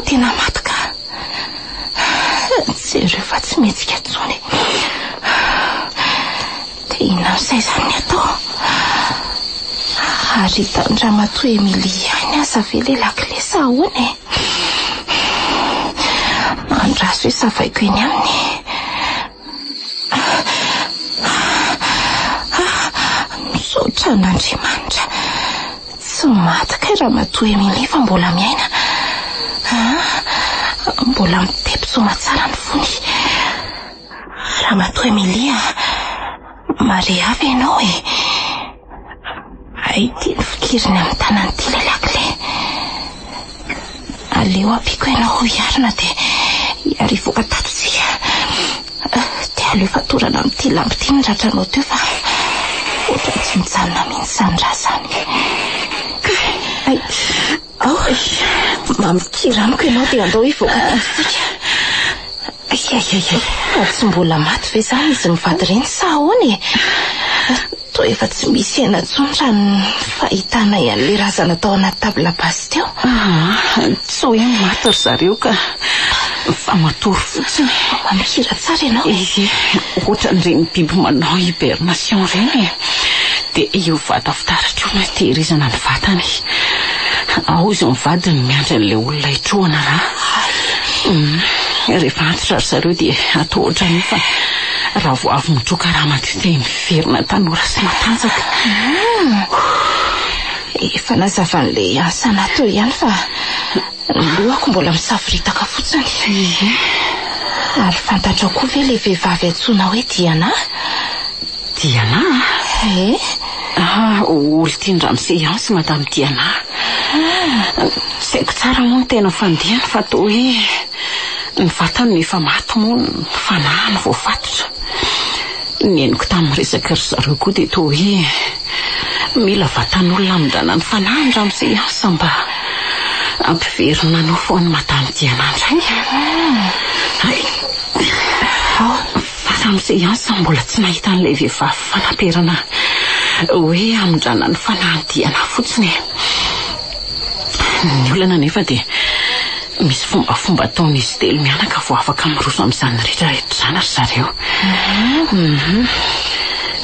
Tena matka. Tsy rehefa tsy mihetsika tsony. Dia inona izay izany atao? Ary hitan-dramatoa Emilia any aza ve le lakile sa ahoana e? Andraso hoe savaiko eny aminy. Misaotra an'Andriamanitra, tsy maty ramatoa Emilia fa mbola miaina. Mbola mitepitsoma tsara ny fony. Ramatoa Emilia, mare avy ianao e. Aity ny fikiriny amin'ny tanan'ity le lakile. Aleo ampiko ianao hiarina dia hiarivoaka tatotsika. Dia aleo fatorana amin'ity lampy ny ratranao teo fa ohatra tsy mijanona mihitsy izany raha izany. Mamikira amiko ianao dia andao hivoaka tatotsika. Tsy mbola maty ve izany izy mivady reny sa ahoana e? Toa efa tsy misy aina intsony raha ny fahitana ian'le razana tao anaty tabla basy teo. Tsy hoe maty ry zareo ka fa matory fotsiny. Mamikira tsara ianao. Ohatra n'ireny biby manao hibernation reny dia io vata fitaratra io no tehirizana ny vatany. Ao izy mivady ny miandry an'ilay olona hitrohana raha. Rehefa antitra ry zareo dia atao ohatran'io fa raha vao avy mitroka raha madio dia miverina tanora sy matanjaka. Efa nazava an'ilay asana teo ihany fa lohako mbola misafiritaka fotsiny. Ary fantatrao koa ve ilay vehivavy antsoina hoe Diana? Diana? Olon-tindra amin'ny séance madame Diana. Tsy haiko tsara moa ny tena fandihany fa toa hoe ny vatany efa maty moa ny fanahany vao fatotra. Ny henoko tamin'ny resaka ry zareo koa dia toa hoe mila vatan'olona amindrana ny fanahany raha amin'ny séance mba ampiverina no foan'ny madame Diana indray. Fa amin'ny séance mbola tsy nahita an'ilay vehivavy fanamperana hoe amindrana ny fanahany Diana fotsiny. Ny olana nefa dia misy fombafomba ataon'izy telo mianaka vao afaka miroso amin'izany rehetrarehetra izany ry zareo.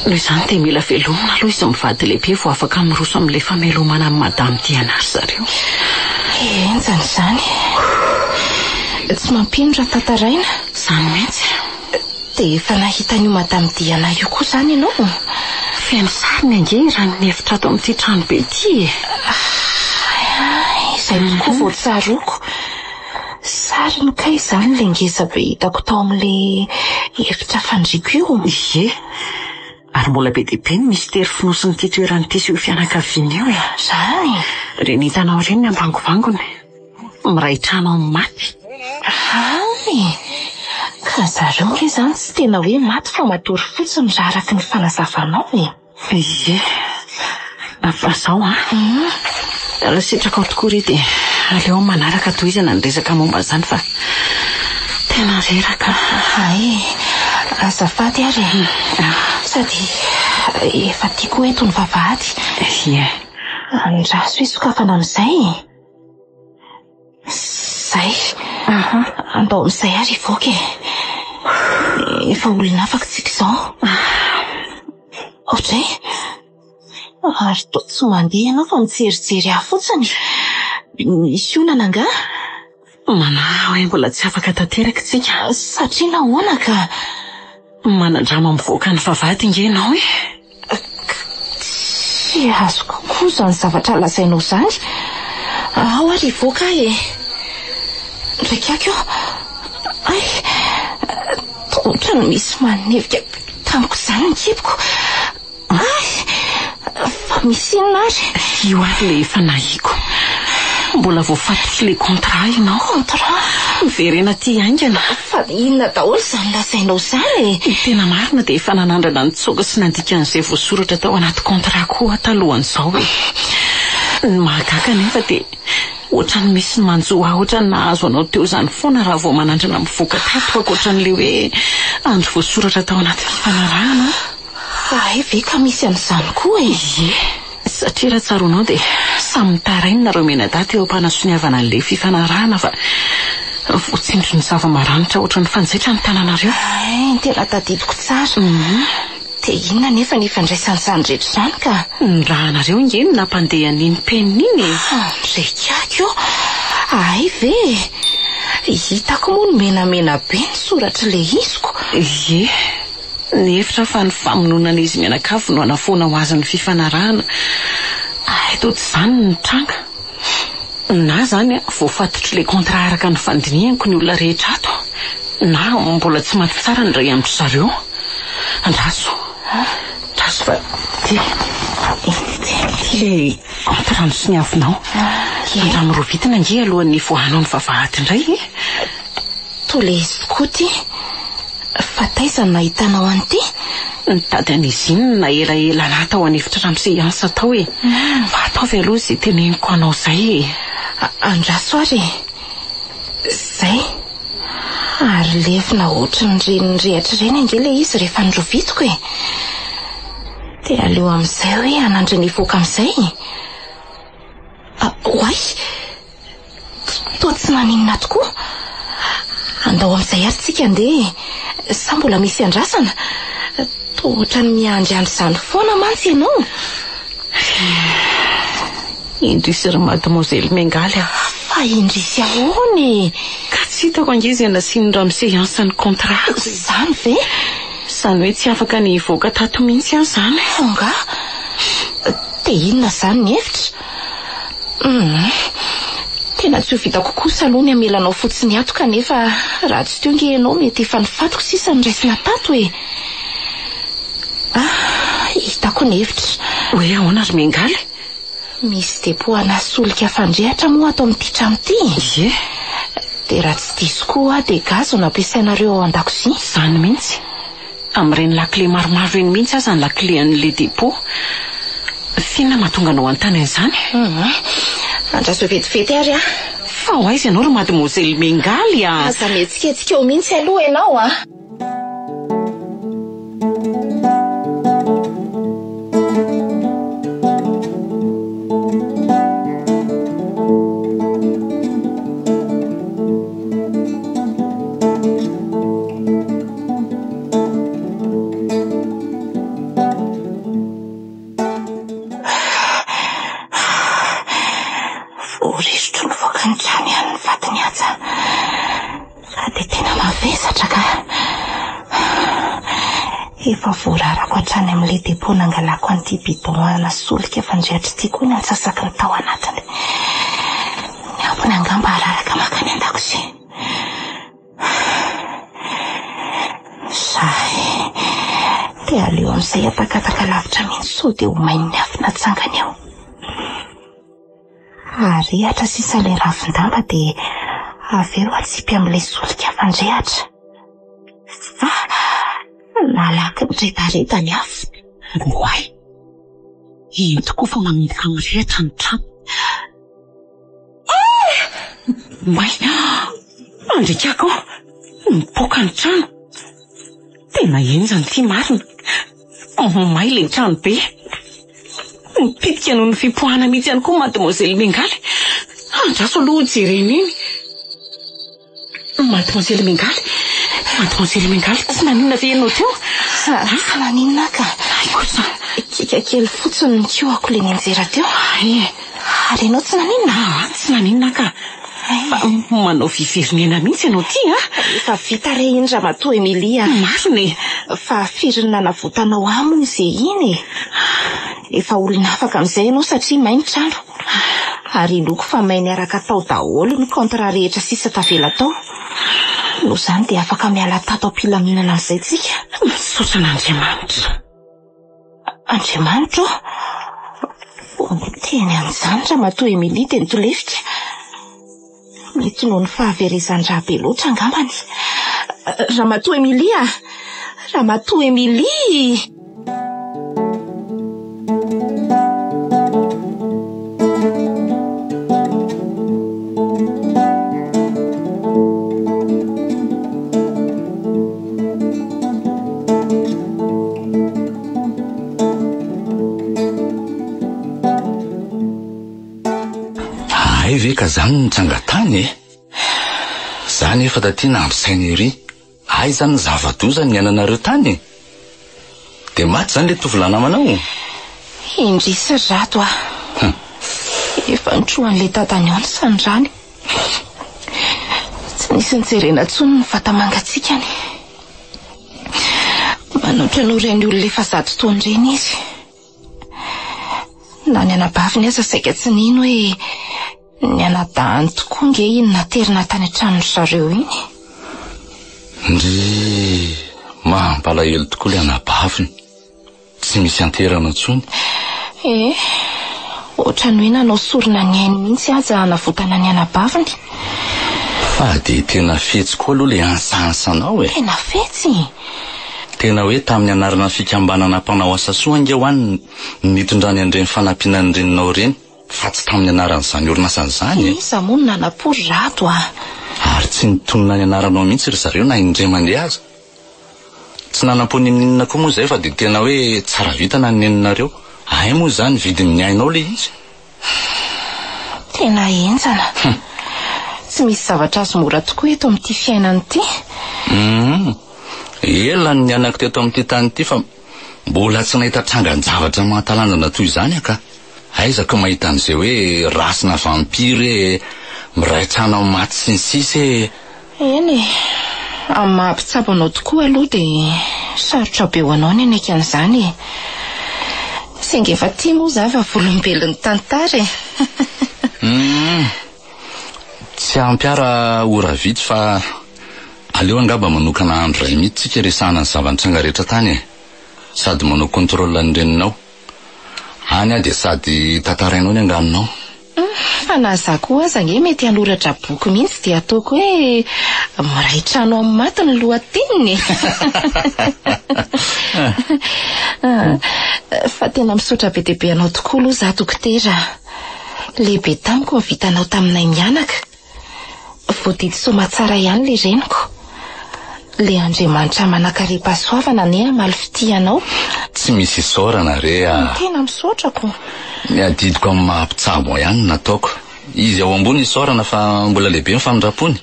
Noho izany dia mila velomina aloha izy mivady lehibe vao afaka miroso amin'ilay famelomana amin'ny madame Diana ry zareo. Enjany izany. Tsy mampino tantaraina. Izany mihitsy. Dia efa nahita an'io madame Diana io koa izany ianao? Feno sariny ange raha ny hevitra ato amin'ity trano be ity. Izay tokoa vao tsaroako. Sariny ka izany le ngeza be hitako tao amin'ilay efitra fandriako io. Ary mbola be dia be ny mistera finosin'ity toeran'ity sy io fianakaviana io. Izany. Reny hitanao ireny ny ambangovangony. Miray trano amin'ny maty. Ka zareo re izany tsy tena hoe maty fa matory fotsiny raha araka ny fanazavanao e. Fa zao raha sitraka ao tokoa ry dia aleo manaraka tohizana ny resaka momba izany fa tena reraka. Azafady ary. Sady efa tiako eto ny vavahady. Andraso hoe sokafana amin'izay. Zay. Andao amin'izay ary ivoaka e. Efa olona afaka tsika izao. Ohatra e. Ary toa tsy mandeha ianao fa mitserijery aho fotsiny. Misy onana nga? Manao hoe mbola tsy afaka tanteraka tsika. Satria nahoana ka? Manandrama mivoaka ny vavahady inge ianao e. Tsy azoko koa izany zavatra lazainao izany. Ao ary ivoaka e. Ndraiky eo. Ohatra ny misy manevika tamiko izany ny kiboko. Fa misy inona ary? Io ary le efa nahiko. Mbola voafatotra le contrat ianao. Contrat? Miverena ty aingana. Fa inona daholo izany lazainao izany e? Tena marina dia efa nanandrana ny tsoka sy nandikan'izay voasoratra tao anaty contrat koa talohan'izao e. Ny mahagaga nefa dia ohatran'ny misy ny manjoa ohatran'ny nahazo anao teo izany foana raha vao manandrana mivoaka tato ankoatran'ilay hoe andro voasoratra tao anaty fifanarahana. Ve ka misy an'izany koa e? Satria raha tsaronao dia samy mitaraina nareo menadaty eo am-panasoniavana an'ilay fifanarahana fa voatsindro ny zava-maranitra ohatran'ny fanjaitra ny tananareo. Tena tadidiko tsara. dia inona nefa ny fandraisan'izany rehetra izany ka raha anareo ingeny nampandeha n'iny penina iny ndraikako ay ve hitako moa no menamena be ny soratra le iziko ie ny hevitra fa ny famononana izy mianakavy no anafoana ho azy ny fifanarahana eto tsy izany ny tranga na zany voafatotro le kontra araka ny fandinianiko ny olona rehetra ato na mbola tsy maty tsara ny ray amin'ny zareo andraso fa kontrano sy ny avinao andrano roa vitina nge alohan'ny voanao ny vavahady indray toa le izy koa ty fa taizany nahitanao an'ity nitady an'izy iny na elaela nata ao an'efitra ramseansa tao fa ataovy aloha izay teneniko anao zay andraso ary zay ary lefina ohatry ny reniny rehatra reny ange le izy rehefa nrovitiko dia aleo amin'izay hoe anandry ny voaka amin'izay hoay toa tsy naninona tokoa andao amin'izay ary tsika andeha sa mbola misy andrasana toa ohatra ny miandryandry izany foana mantsy ianao indrisy mademoiselle Mengaly fa indrisy ahoany ka tsy hitako angizy anasiany ramseansa ny kontra izany ve izany hoe tsy afaka ny voaka tato mihitsy any izany nga dia inona izany ny hevitra tena tsy ho vitako kosa aloha ny amelanao fotsiny ato kanefa raha tsy teo nge ianao mety efa nifatoko sisa ny raisina tato hitako ny hevitra hoe ahoana ry Mengaly misy depoana solika fandrehatra moa ato amin'ity trano ity ie dia raha tsy diso koa dia gazo no ampiasainareo ao an-dakozia izany mihitsy amin'ireny lakile maromaro reny mihitsy aza ny lakile an'le depo finona mahatonga anao an-tany an'izany andraso vetivety ary fa ho aizy ianao ry mademoiselle Mengaly aza mihetsiketsika eo mihitsy aloha ianao efa voararako hatrany amin'ilay depo nangalako an'ity bidon solika fandrehatra ity koa ny antsasaky ny tao anatiny miampony angamba araraka makany an-dakozia zay dia aleo amin'izay atakataka lavitra mihitsy so dia ho main'ny afina tsangany eo arehatra sisa ilay ravin-damba dia avy eo atsipy amin'ilay solika fandrehatra nalaky miretareta ny afo hoay ino tokoa fa mamirika mirehatra ny trano may andrikako mipoka ny trano tena enjany ty marina may le trano be mipitika noho ny fipoahana mihitsy ihany koa mademoiselle Mengaly andraso aloha jereny iny mademoiselle Mengaly tsy naninona ve ianao teo tsy naninona ka kosa kika kely fotsiny ny kioako le nianjera teo ary ianao tsy naninona tsy naninona ka manao viverinena mihitsy ianao ty efa vita re iny ramatoa Emilia mariny fa firina navotanao amony izay iny efa olona afaka amin'izay ianao satria mainy trano ary loko fa mainy araka tao daholo ny kontra rehetra sisa tavela tao no zany dia afaka miala tato am-pilaminana amin'izay tsika misaotra n'Andriamanitra Andriamanitra teny an'izany ramatoa Emilia teny tolefitra mety noho ny fahaverezan-draha be loatra angambany ramatoa Emilia ay ve ka zany nitsangatany zany efa da tiana ampisainy ery ay zany zava-doza ny ananareo tany Dia maty zany le tovolahy namanao. Indrisa rato efa nitroan'le tatany ao ny sandrany. Tsy nisy nijerena tsony ny vatamangatsikany. Manoatra noreny olona efa 100 taona reny izy. Na ny anabaviny aza saika tsy nino hoe ny anadahany tokoa nge iny naterina tany an-tranony zareo iny. Ndry mampalahelo tokoa le anabaviny. Tsy misy anterana intsony. Ohatrany hoe nanao sorona ny ainy mihitsy aza hanavotana ny anabaviny. Fa dia tena fetsy koa aloha le ansasanao e. Tena fetsy. Tena hoe tamin'ny anarana fikambanana mpanao asa soa ange ho any nitondrany an'ireny fanampiana ny reninao reny, fa tsy tamin'ny anaran'izany orinasa izany e. Iza moa no nanapory rato Ary tsy nitonona ny anaranao mihitsy ry zareo na indray mandeha aza. Tsy nanapony ninona koa moa zay fa dia tena hoe tsara vita na nininareo. Ay moa zany vidin'ny ainao le izy. Tena enjana. Tsy misy zavatra azo mora tokoa eto amin'ity fiainana ity. Ela ny anako teto amin'ity tany ity fa mbola tsy nahita trangan-javatra mahatalanjana toy izany aka. Aizako mahita an'izay hoe rasina vampire miraitrana maty sy ny sisa e. Eny amin'ny mahampitsabo anao tokoa aloha dia sarotra be ho anao ny anaiky an'izany e. Saingy efa tia moa za fa volombelon'ny tantara e. Tsy ampiara ora vitsy fa aleo angamba manokana andro ray mihitsy tsika resahana ny zava-nitranga rehetra tany e. Sady manao kontrola ny reninao. Any dia sady tantarainao ny anganinao. Fa na za koa aza nge mety hanoratra boky mihitsy dia ataoko hoe miraitrano amin'ny maty ny lohateniny. Fa tena misaotra be dia be anao tokoa aloha za dokotera. Lehibe tamiko ny vitanao taminay mianaka. Voadidy soma tsara ihany le reniko. Le Andriamanitra manakariam-pahasoavana ane amaly fitianao. Tsy misy isaorana re Tena misaotrako. Ny adidiko amin'ny mahampitsabo ihany nataoko. Izy ao ambony isaorana fa mbola lehibe ny famindrapony.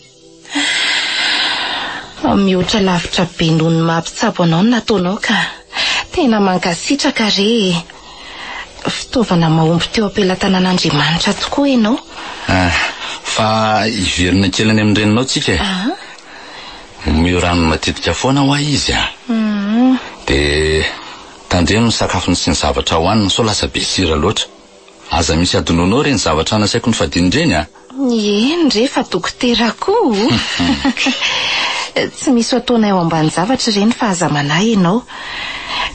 Mihoatra lavitra be noho ny mahampitsabo anao no nataonao ka tena mankasitraka re. Fitaovana mahomby teo am-pelatanan'Andriamanitra tokoa ianao. Fa iverina kelany amin'ny reninao tsika e. Miorano matetika foana ho izy dia tandremo ny sakafony sy ny zavatra hohaniny so lasa be sira loatra. Aza misy adononao reny zavatra nasaiko ny fadinireny Eny rehefa dokotera koa. Tsy misy ataonay ao ambany zavatra reny fa aza manahy ianao.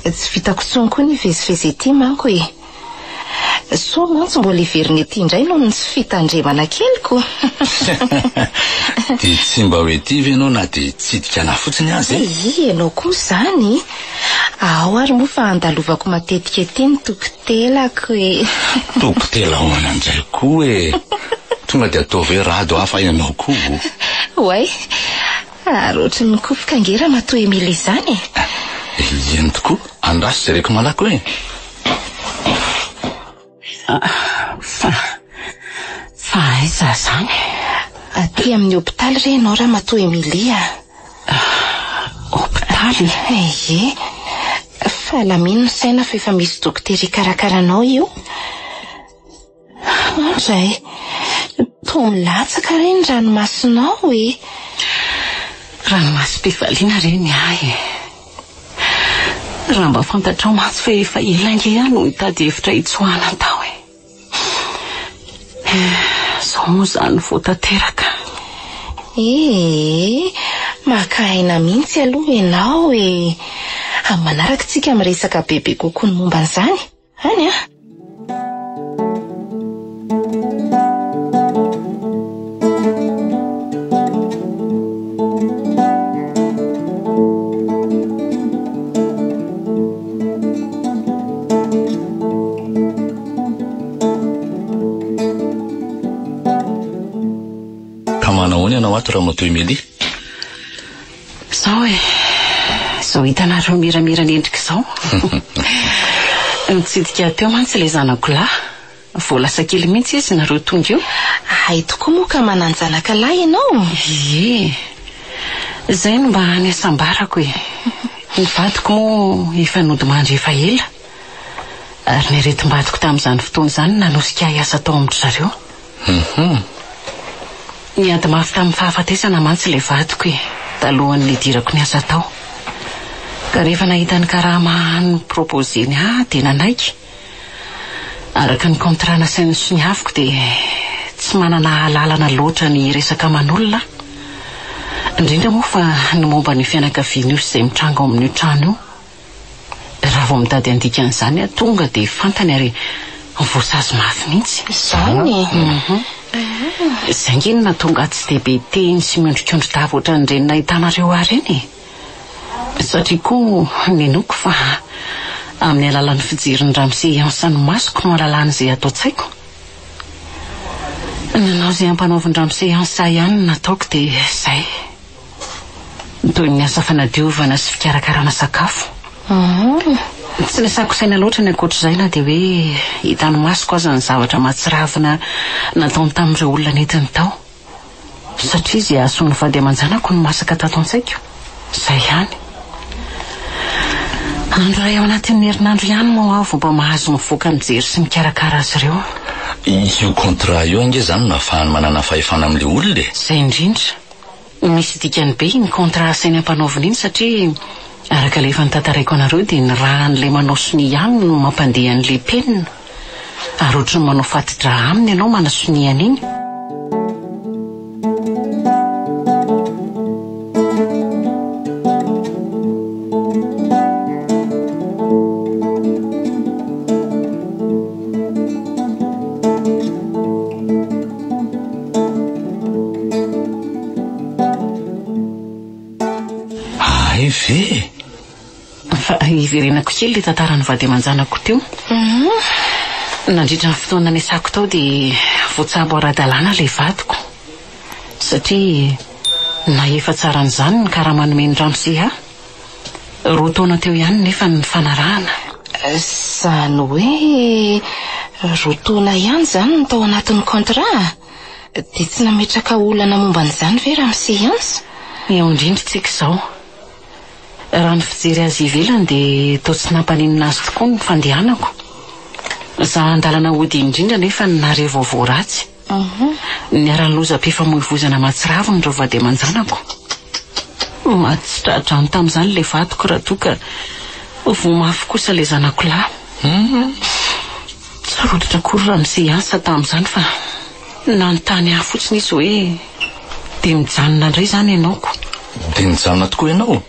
Tsy vitako tsony koa ny vezivezy ety manko e. So mantsy mbola iverina ety indray noho ny tsy fitandremana keliko. Dia tsy mba hoe ety ianao na dia tsidika na fotsiny azy e. Ianao koa zany. Ao ary moa fa andalovako matetika ety ny tokotelako e. Tokotela hoana andray koa e. Tonga dia ataovy hoe rado hafa ianao koa. Oay, ary ohatry ny kopoka ngera matoa Emily izany e. Eny tokoa, andraso jereko malako e. Fa aiza zany? Aty amin'ny hopitaly re ianao raha matoa Emily Hopitaly? Fa lamino ny saina fa efa misy dokotera ikarakaranao io. Andray, toa milatsaka re ny ranomasinao e. Ranomasim-pifaliana reny ahy. Raha mba fantatrao mantsy fa efa ilange ihany no mitady hevitra hitsoahana tao e. Sao moa zany vao tanteraka. Maka aina mihitsy aloha ianao e. Manaraka tsika miresaka bebe kokoa ny momba an'izany. Any Ka manao ianao ato raha matoa Emily? Sao e. Sao hitanareo miramirana endrika izao. Mitsidika teo mantsy ilay zanako lahy. Vao lasa kely mihitsy izy nareo tonga eo. Ay tokoa moa ka mananjanaka lahy ianao. Zay no mba niasambarako e. Ny vadiko moa efa nodimandry efa ela, ary ny retim-badiko tamin'izany fotoana izany nanosika hiasa tao amin'ny zareo. Niady mafy tamin'ny fahafatesana mantsy ilay vadiko talohan'ny nidirako ny asa tao. Ka rehefa nahita ny karama ny propozeny dia nanaiky. Araka ny kontra nasainy sy ny haviko dia tsy manana lalana loatra ny resaka aman'olona. Indrindra moa fa ny momba ny fianakaviana io izay mitranga ao amin'io trano io. Raha vao mitady andikan'izany tonga dia fantany ary voasazy mafy mihitsy. Izany? Izay nginona tonga tsy dia be teny sy miondrikondro davo ohatran'ireny nahitanareo ary eny. Satria koa nenoko fa amin'ny alalan'ny fijery ny Ramose Iansa ny masoko no alalan'izay atao tsaiko. Nanao izay ampanaoviny Ramose Iansa ihany nataoko dia izay. Toy ny asa fanadiovana sy fikarakarana sakafo. Tsy nisako saina loatra ny ankoatr'izay na dia hoe hitany masoko aza ny zavatra mahatsiravina nataony tamin'ireo olona nentiny tao. Satria izy asony vady aman-janako no masaka tato an-tsaiko. Izay ihany. Andro iray ao anatin'ny herinandro ihany moa aho vao mahazo mivoaka mijery sy mikarakara azy ireo. Io kontra io ange zany nahafahany manana fahefana amin'ilay olona. Izay indrindra. Misy dikany be ny kontra sainy ampanaoviny iny satria araka ilay efa nitantaraiko anareo dia ny rahan'ilay manao sonia ihany no mampandeha an'ilay penina. Ary ohatran'ny manao fatidra aminy ianao manasoniany iny. Ve? Fa iverenako kely ilay tantarany vady aman-janako teo. Nandritra ny fotoana nisako tao dia voatsabo ara-dalàna ilay vadiko. Satria na efa tsara n'izany ny karamanome ny Ramose. Roa taona teo ihany nefa ny fanarahana. Izany hoe roa taona ihany izany no tao anatin'ny kontra. Dia tsy nametraka olana momba an'izany ve Ramose Iansa? Eo indrindratsika izao. Raha ny fijery azy ivelany dia toa tsy nampaninina azy tokoa ny fandehanako. Zaho andalana ody indrindra nefa nare vaovao ratsy. Niara-ny lozam-pifamoivoizana mahatsiraviny ireo vady aman-janako. Mahatsitratrano tamin'izany ilay vadiko raha toa ka vomafy kosa ilay zanako lahy. Tsaroditra akory Ramose Iansa tamin'izany fa nanontany ahy fotsiny izy hoe dia mijanona indray izany ianaoko. Dia nijanona tokoa ianao?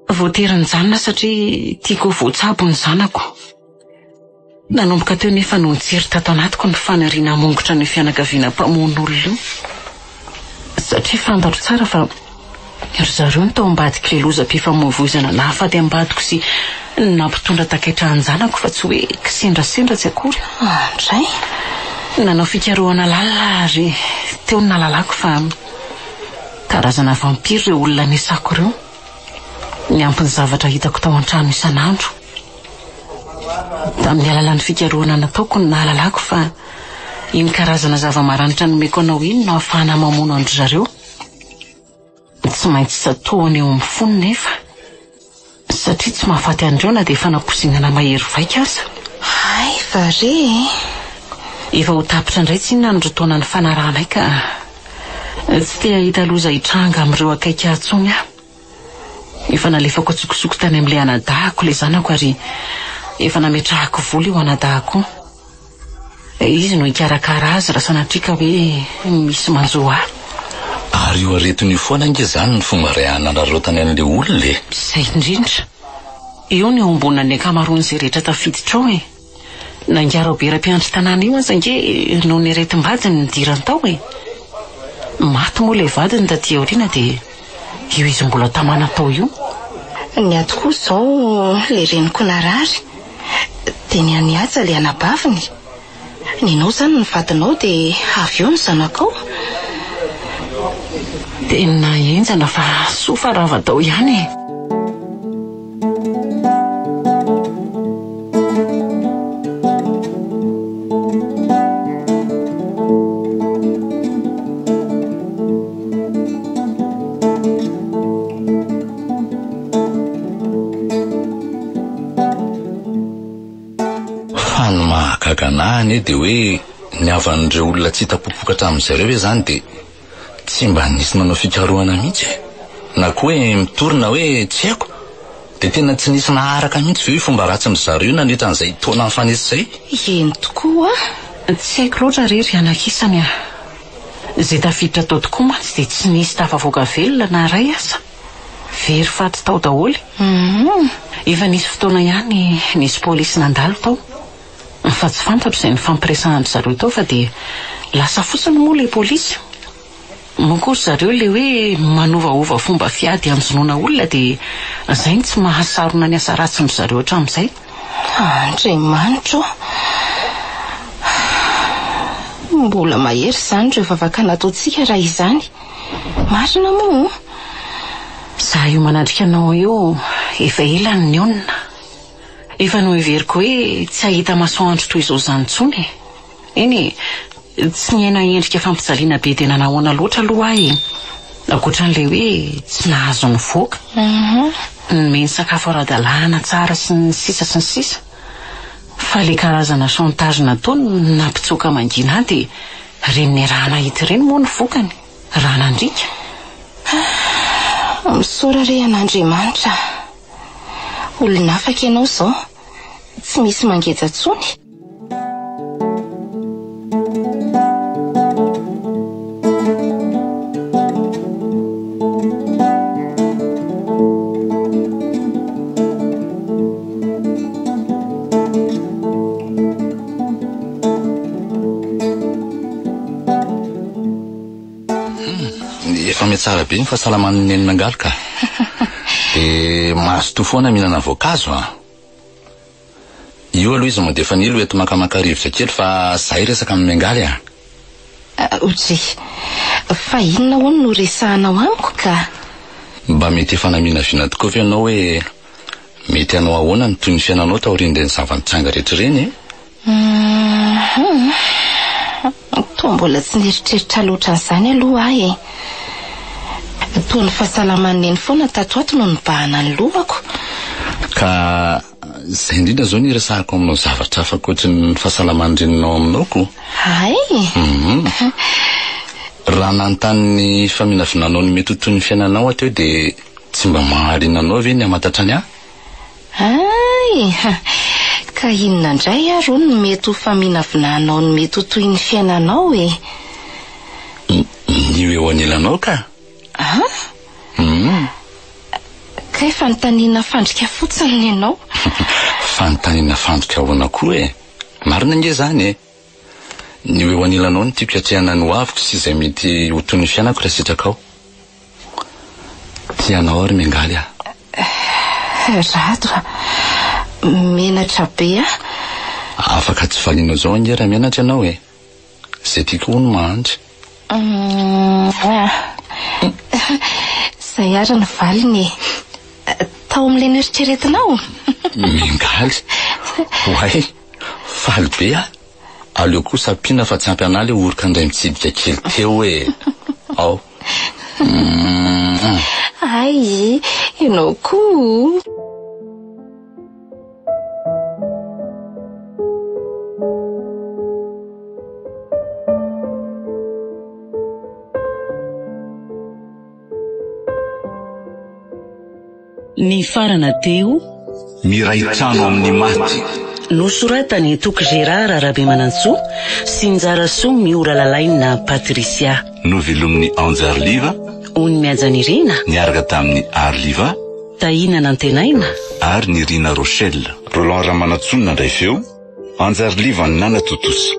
Voatery nijanona satria tiako voatsabo ny zanako. Nanomboka teo nefa no nijery tato anatiko ny fanariana mongotra ny fianakaviana mpamono olona io. Satria fantatro tsara fa ry zareo ny tao ambadika ilay lozam-pifamoivoizana nahafady ambadiko sy nampitondra takaitra ny zanako fa tsy hoe kisendrasendra tsy akory. Andray? Nanao fikarohana lalina ary teo ny nalalako fa karazana vampiro ireo olona nisako ireo. Ny ampiny zavatra hitako tao an-trano isan'andro. Tamin'ny alalan'ny fikarohana nataoko ny nahalalako fa iny karazana zava-maranitra nomeko anao iny no ahafahana mamono andry zareo. Tsy maintsy satohany eo amin'ny fony nefa. Satria tsy mahafaty andreo na dia efa napozinana mahery vaika aza. Ay, fare. Efa ho tapitra indray tsy inona ny rotoana ny fanaranay ka tsy te hahita loza hitranga amin'ireo akaiky ahtsony aho. Efa nalefako atsokosoko tany amin'ilay anadahako ilay zanako ary efa nametrahako vola io anadahako. Izy no hikarakara azy raha sanatrika hoe misy manjo ahy. Ary io aretiny foana ange zany ny fomba ray anararotany an'ilay olona. Izay indrindra. Io ny ombonany akamaroan'izay rehetra tafiditra ao Nangaro be ra-piandry tanàna io aza nge no ny retim-badiny nidirany tao maty moa ilay vadiny taty aoriana dia io izy mbola tamana tao io. Ny ato koa izao ilay reniko narary dia ny aniaja ilay anabaviny. Ninao izany ny vadinao dia avy eo ny zanakao. Tena enjana fa sofa rava tao ihany. Fa ny mahagaga anahy dia hoe ny avan'ireo olona tsy hita-popoka hatramin'izareo hoe zany dia tsy mba nisy nanao fikarohana mihitsy na koa hoe mitorina hoe tsy haiko dia tena tsy nisy naharaka mihitsy ve fomba ratsy zareo nandritra an'izay taona mifanesy izay. Eny tokoa tsy haiko loatra rery anakisany izay tafiditra tao tokoa mantsy dia tsy nisy tafavoaka velona na ray asa very faty tao daholo. Efa nisy fotoana ihany nisy polisy nandalo tao fa tsy fantatro izay nifampiresahandry zareo tao fa dia lasa fotsiny moa ilay polisy. Mankory zareo le hoe manovaova fomba fiady anjonoana olona dia izay ny tsy mahasarona ny asa ratsiny zareo hatramin'izay. Andriamanitra, mbola mahery izany ireo vavaka nataontsika raha izany. Marina moa. Za io manadrika anao io efa elany ny onina. Efa no everiko hoe tsy ahita masoandro toy izao izany intsony. Eny tsy niaina endrika fampijaliana be tena nahoana loatra aloha ahy. Ankoatran'ilay hoe tsy nahazo ny voaka. Nomeny sakafo ara-dalàna tsara sy ny sisa sy ny sisa. Fa ilay karazana chantage nataony nampitsoaka mangina dia reny raha nahita ireny moa ny vokany. Raha nandrika. Misaora re an'Andriamanitra. Olona afaka ianao izao. Tsy misy mangeza intsony. Efa metsara be ny fahasalaman'ny neny Mangaly ka. Dia mahazo toa foana mihinana voankazo Io aloha izy moa dia efa nilo eto makamaka rivotra kely fa zahay resaka amin'ny Mangaly Ozy, fa inona hono no resahanao amiko ka? Mba mety efa naminavina tokoa fa ianao hoe mety anao ahoana ny toy ny fiainanao taorian'ireny zava-nitranga rehetra ireny Toa mbola tsy nieritreritra loatra an'izany aloha ahy. Toa ny fahasalaman'ny neny foana tato ato no nibahana ny lohako. Ka izay indrindra zao ny resahako aminao zavatra hafa ankoatry ny fahasalaman-drenonao aminaoko. Hay. Raha nanontany ny faminavinanao ny mety ho toy ny fiainanao ato dia tsy mba mahalinanao ve ny hamatatra ny Hay. Ka inona indray aro ny mety ho faminavinanao ny mety ho toy ny fiainanao Ny eo anilanao ka? Ka efa notaniana fandrika fotsiny ianao. Fanontaniana fandrika ahoana koa marina nge zany Ny eo anilanao ny tiako hatrehana ny hoaviko sy izay mety ho toy ny fiainako raha sitraka ao. Tianao ary Mangaly Rado, menatra be afaka tsy valinao zao ange raha menatra ianao Zay tiako ho ny mahandry. Zay ary ny valiny. Tao amin'ilay nieritreretinao. Mangaly, hoay, faly be aleo kosa ampiana fa tsy ampy anahy ilay oroka indray mitsidika kely teo ao. Ay, ianao koa. Ny farana teo Miray trano amin'ny maty. nosoratany Toky Gérard Rabemanantsoa sy Njara Soa Miora Lalaina Patricia. Novelomin'ny Anjarliva, Ony Miajanirina, niaraka tamin'ny Arliva Tahina Nantenaina ary ny Rina Rochelle. Roland Ramanatsonina ndray feo, Anjarliva ny Nana Totosa.